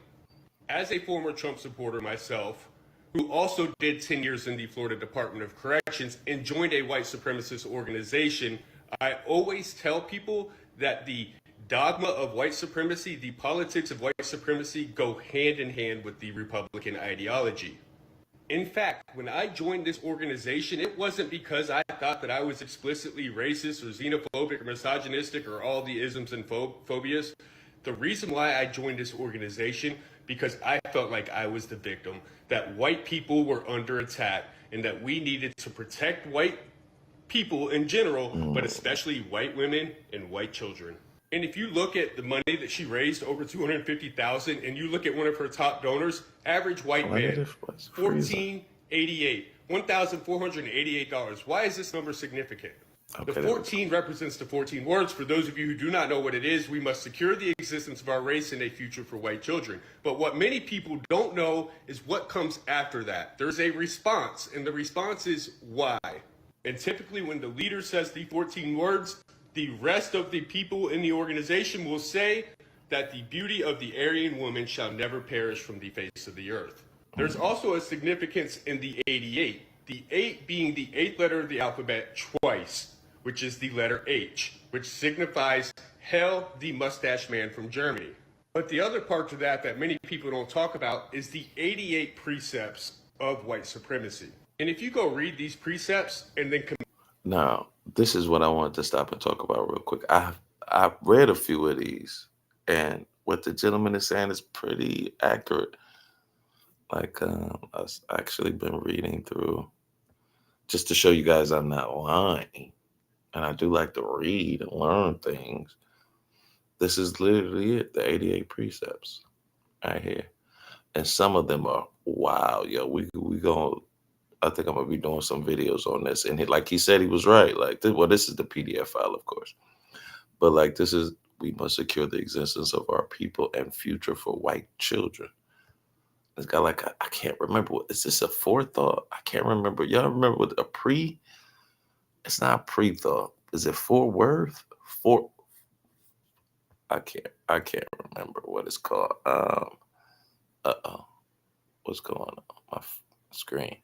As a former Trump supporter myself, who also did 10 years in the Florida Department of Corrections and joined a white supremacist organization, I always tell people that the dogma of white supremacy, the politics of white supremacy, go hand in hand with the Republican ideology. In fact, when I joined this organization, it wasn't because I thought that I was explicitly racist or xenophobic or misogynistic or all the isms and phobias. The reason why I joined this organization, because I felt like I was the victim, that white people were under attack, and that we needed to protect white people in general, but especially white women and white children. And if you look at the money that she raised, over $250,000, and you look at one of her top donors, average white man, $1,488, $1,488. Why is this number significant? The 14 represents the 14 words. For those of you who do not know what it is, we must secure the existence of our race and a future for white children. But what many people don't know is what comes after that. There's a response, and the response is why. And typically when the leader says the 14 words, the rest of the people in the organization will say that the beauty of the Aryan woman shall never perish from the face of the earth. There's also a significance in the 88, the 8 being the 8th letter of the alphabet twice, which is the letter H, which signifies Hell, the mustache man from Germany. But the other part to that many people don't talk about is the 88 precepts of white supremacy. And if you go read these precepts and then now, this is what I wanted to stop and talk about real quick. I've read a few of these, and what the gentleman is saying is pretty accurate. Like, I've actually been reading through just to show you guys I'm not lying. And I do like to read and learn things. This is literally it, the 88 precepts right here. And some of them are, wow, yo, we going I think I'm gonna be doing some videos on this. And like he said, he was right. Like, this is the PDF file, of course. But like, we must secure the existence of our people and future for white children. It's got like, I can't remember. Is this a forethought? I can't remember. Y'all remember what a pre? It's not pre-thought. Is it foreword? I can't remember what it's called. What's going on? My screen.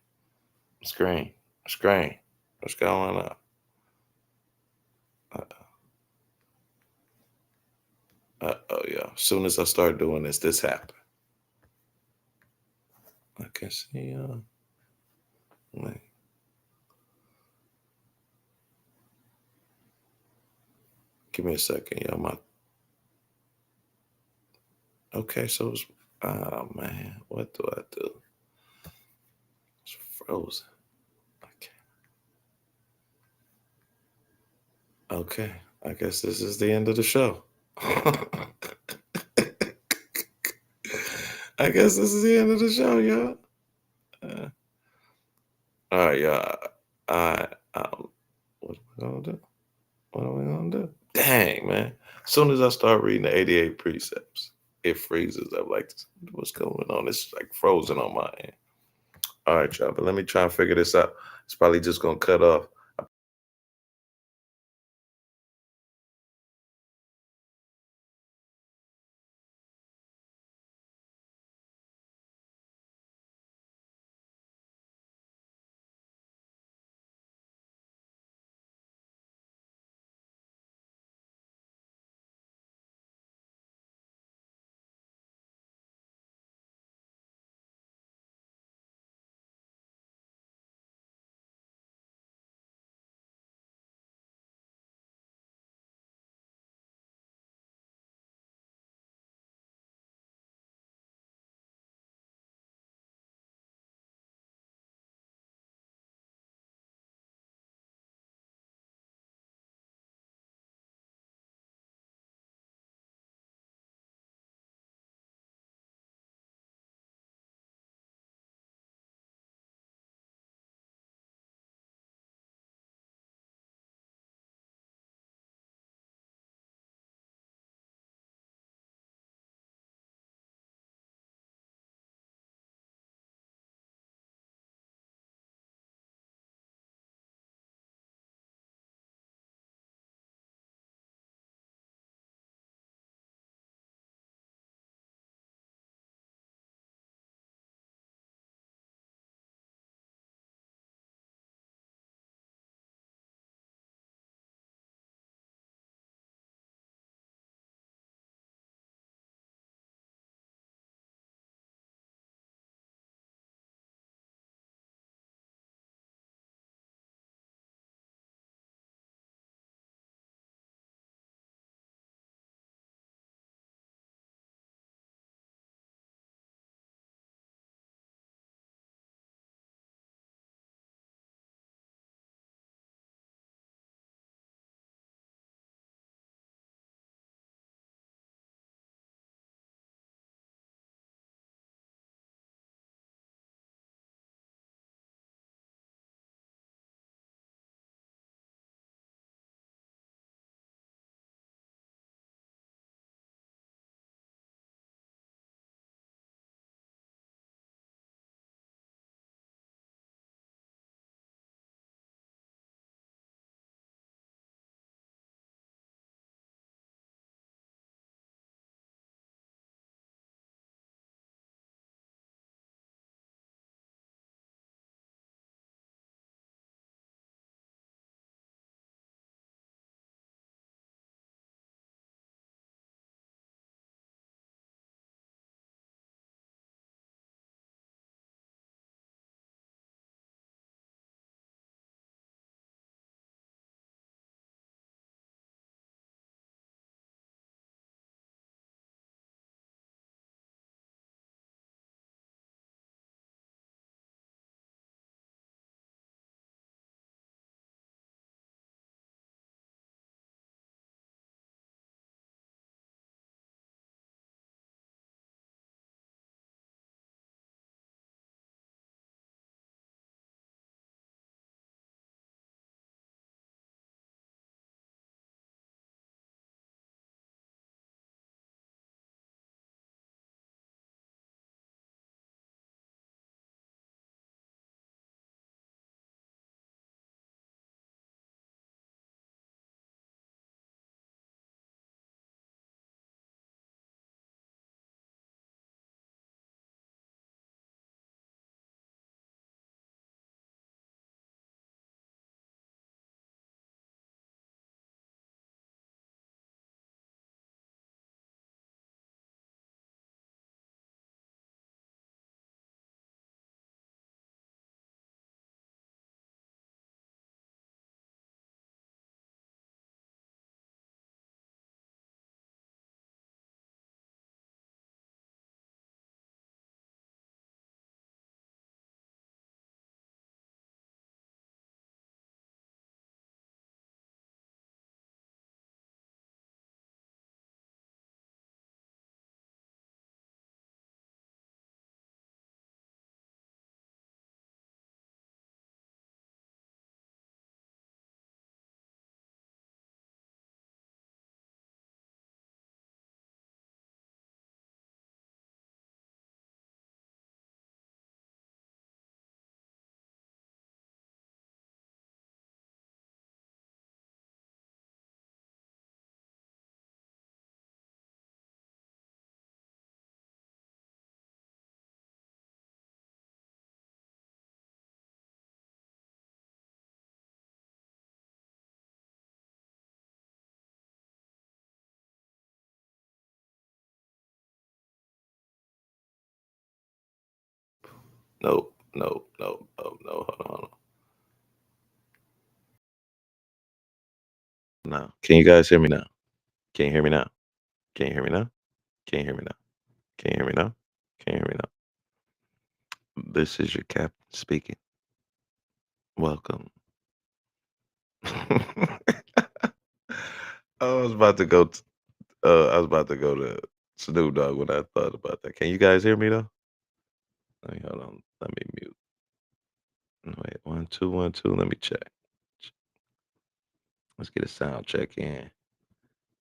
What's going on? Yeah. As soon as I start doing this happened. I can see. Give me a second, yo. Okay, so it's, oh man, what do I do? It's frozen. Okay, I guess this is the end of the show. I guess this is the end of the show, y'all. All right, y'all. What are we gonna do? Dang, man. As soon as I start reading the 88 precepts, it freezes up. Like, what's going on? It's like frozen on my end. All right, y'all. But let me try and figure this out. It's probably just gonna cut off. No. Hold on. Now, can you guys hear me now? Can you hear me now? Can you hear me now? Can you hear me now? Can you hear me now? Can you hear me now? This is your captain speaking. Welcome. I was about to go. I was about to go to Snoop Dogg when I thought about that. Can you guys hear me though? Hold on. Let me mute. Wait, 1 2 1 2. Let me check. Let's get a sound check in.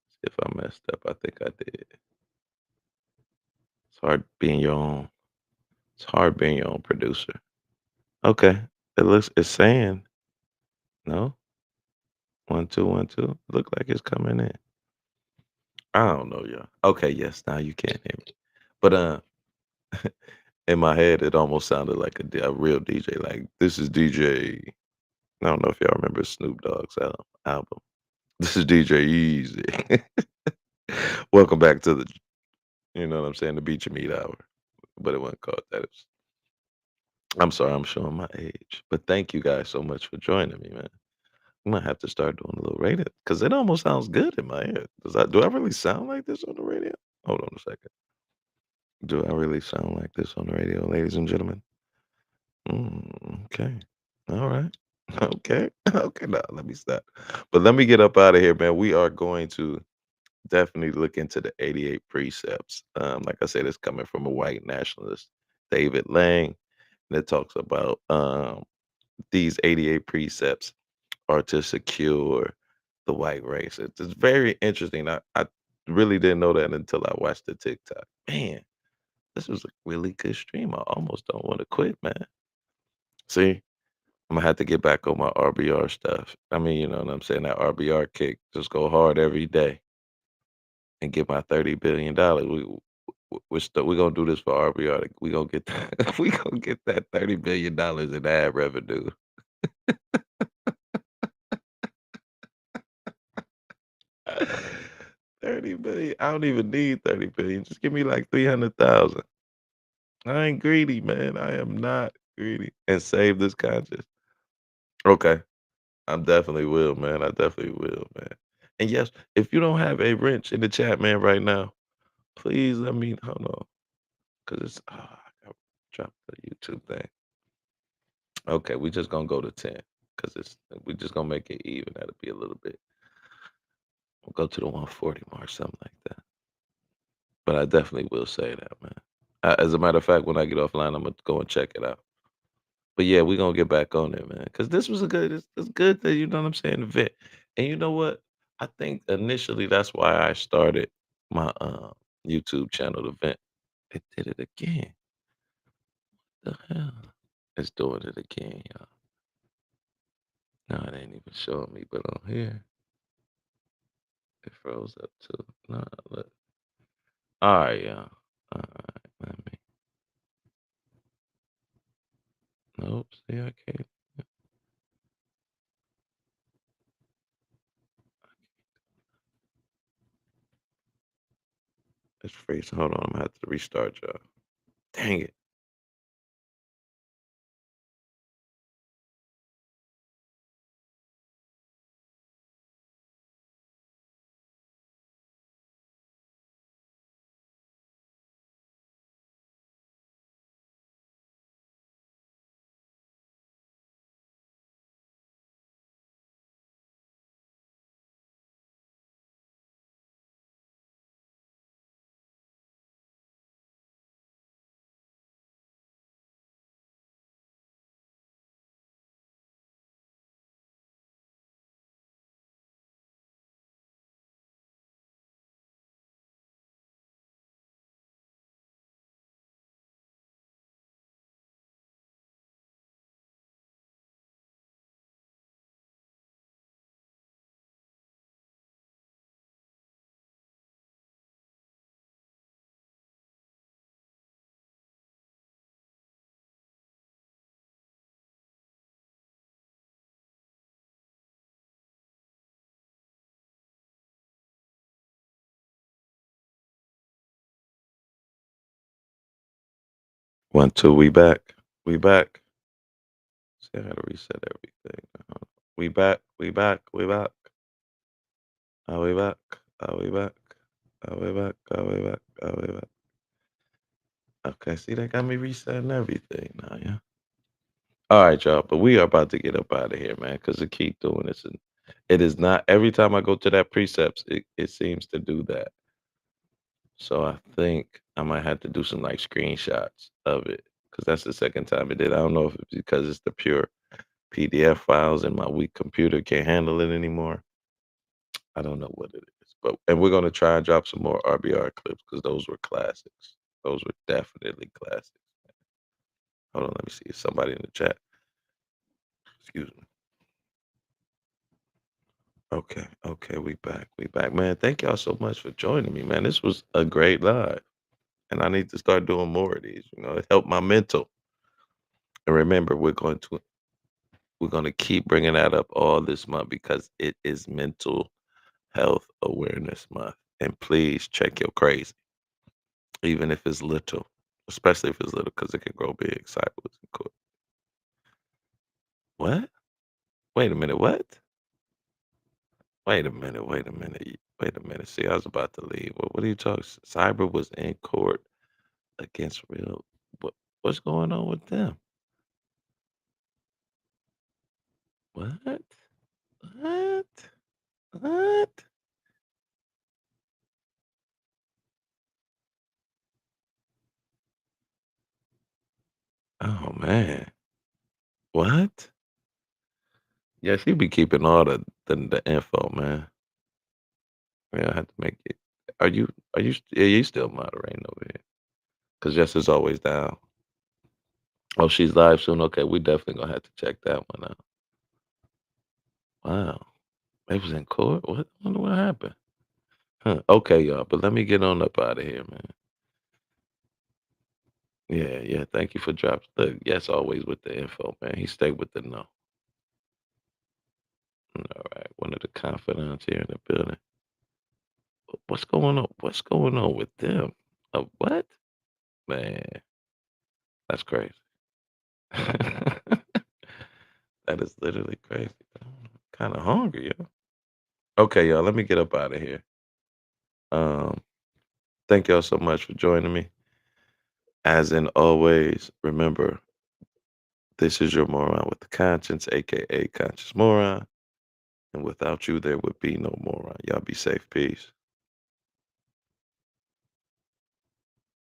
See if I messed up. I think I did. It's hard being your own. It's hard being your own producer. Okay. It's saying no. 1 2 1 2. Look like it's coming in. I don't know, y'all. Okay, yes, now you can't hear me. But in my head it almost sounded like a real DJ. Like, this is DJ. I don't know if y'all remember Snoop Dogg's album. This is DJ Easy. Welcome back to you know what I'm saying, the Beat Your Meat Hour. But it wasn't called that. I'm sorry, I'm showing my age. But thank you guys so much for joining me, man. I might have to start doing a little radio because it almost sounds good in my head. Do I really sound like this on the radio? Hold on a second. Do I really sound like this on the radio, ladies and gentlemen? Okay. All right. Okay. Okay. Now let me stop. But let me get up out of here, man. We are going to definitely look into the 88 precepts. Like I said, it's coming from a white nationalist, David Lang, and it talks about these 88 precepts are to secure the white race. It's very interesting. I really didn't know that until I watched the TikTok. Man, this was a really good stream. I almost don't want to quit, man. See, I'm gonna have to get back on my RBR stuff. I mean, you know what I'm saying? That RBR kick. Just go hard every day and get my $30 billion. We're gonna do this for RBR. We gonna get that. We gonna get that $30 billion in ad revenue. $30 billion. I don't even need $30 billion. Just give me like 300,000. I ain't greedy, man. I am not greedy. And save this conscience. Okay. I definitely will, man. I definitely will, man. And yes, if you don't have a wrench in the chat, man, right now, please let me hold on. Cause it's I gotta drop the YouTube thing. Okay, we just gonna go to 10. Cause we just gonna make it even. That'll be a little bit. We'll go to the 140 mark, something like that. But I definitely will say that, man. As a matter of fact, when I get offline, I'm gonna go and check it out. But yeah, we're gonna get back on it, man. Cause this was it's good that you know what I'm saying, vet. And you know what? I think initially that's why I started my YouTube channel, the vent. It did it again. What the hell? It's doing it again, y'all. No, it ain't even showing me, but on here, it froze up too. No, look. All right, y'all. All right, let me. Nope, see, I can't. It's freezing. Hold on, I'm gonna have to restart, y'all. Dang it. One, two, we back. We back. See, I gotta reset everything. We back. We back. We back. Are we back? Are we back? Are we back? Are we back? Are we back? Okay, see, they got me resetting everything now, yeah. All right, y'all, but we are about to get up out of here, man, because it keep doing this. And it is not every time I go to that precepts, it seems to do that. So I think I might have to do some like screenshots of it because that's the second time it did. I don't know if it's because it's the pure PDF files and my weak computer can't handle it anymore. I don't know what it is, and we're gonna try and drop some more RBR clips because those were classics. Those were definitely classics. Hold on, let me see. Is somebody in the chat? Excuse me. Okay, we back, man. Thank y'all so much for joining me, man. This was a great live, and I need to start doing more of these. You know, it helped my mental. And remember, we're going to keep bringing that up all this month because it is Mental Health Awareness Month. And please check your crazy, even if it's little, especially if it's little, because it can grow big sideways. What? Wait a minute. What? Wait a minute. See, I was about to leave. What are you talking? Cyber was in court against Real. What's going on with them? What? What? Oh man. What? Yes, you be keeping all the info, man. Yeah, I have to make it. Are you still moderating over here? Because Jess is always down. Oh, she's live soon. Okay, we definitely gonna have to check that one out. Wow. They was in court? What? I wonder what happened. Huh. Okay, y'all, but let me get on up out of here, man. Yeah. Thank you for dropping. Look, yes, always with the info, man. He stayed with the no. All right, one of the confidants here in the building. What's going on? What's going on with them? What? Man, that's crazy. That is literally crazy. I'm kind of hungry, yo. Okay, y'all, let me get up out of here. Thank y'all so much for joining me. As in always, remember, this is your moron with the conscience, aka Conscious Moron. And without you, there would be no moron. Y'all be safe. Peace.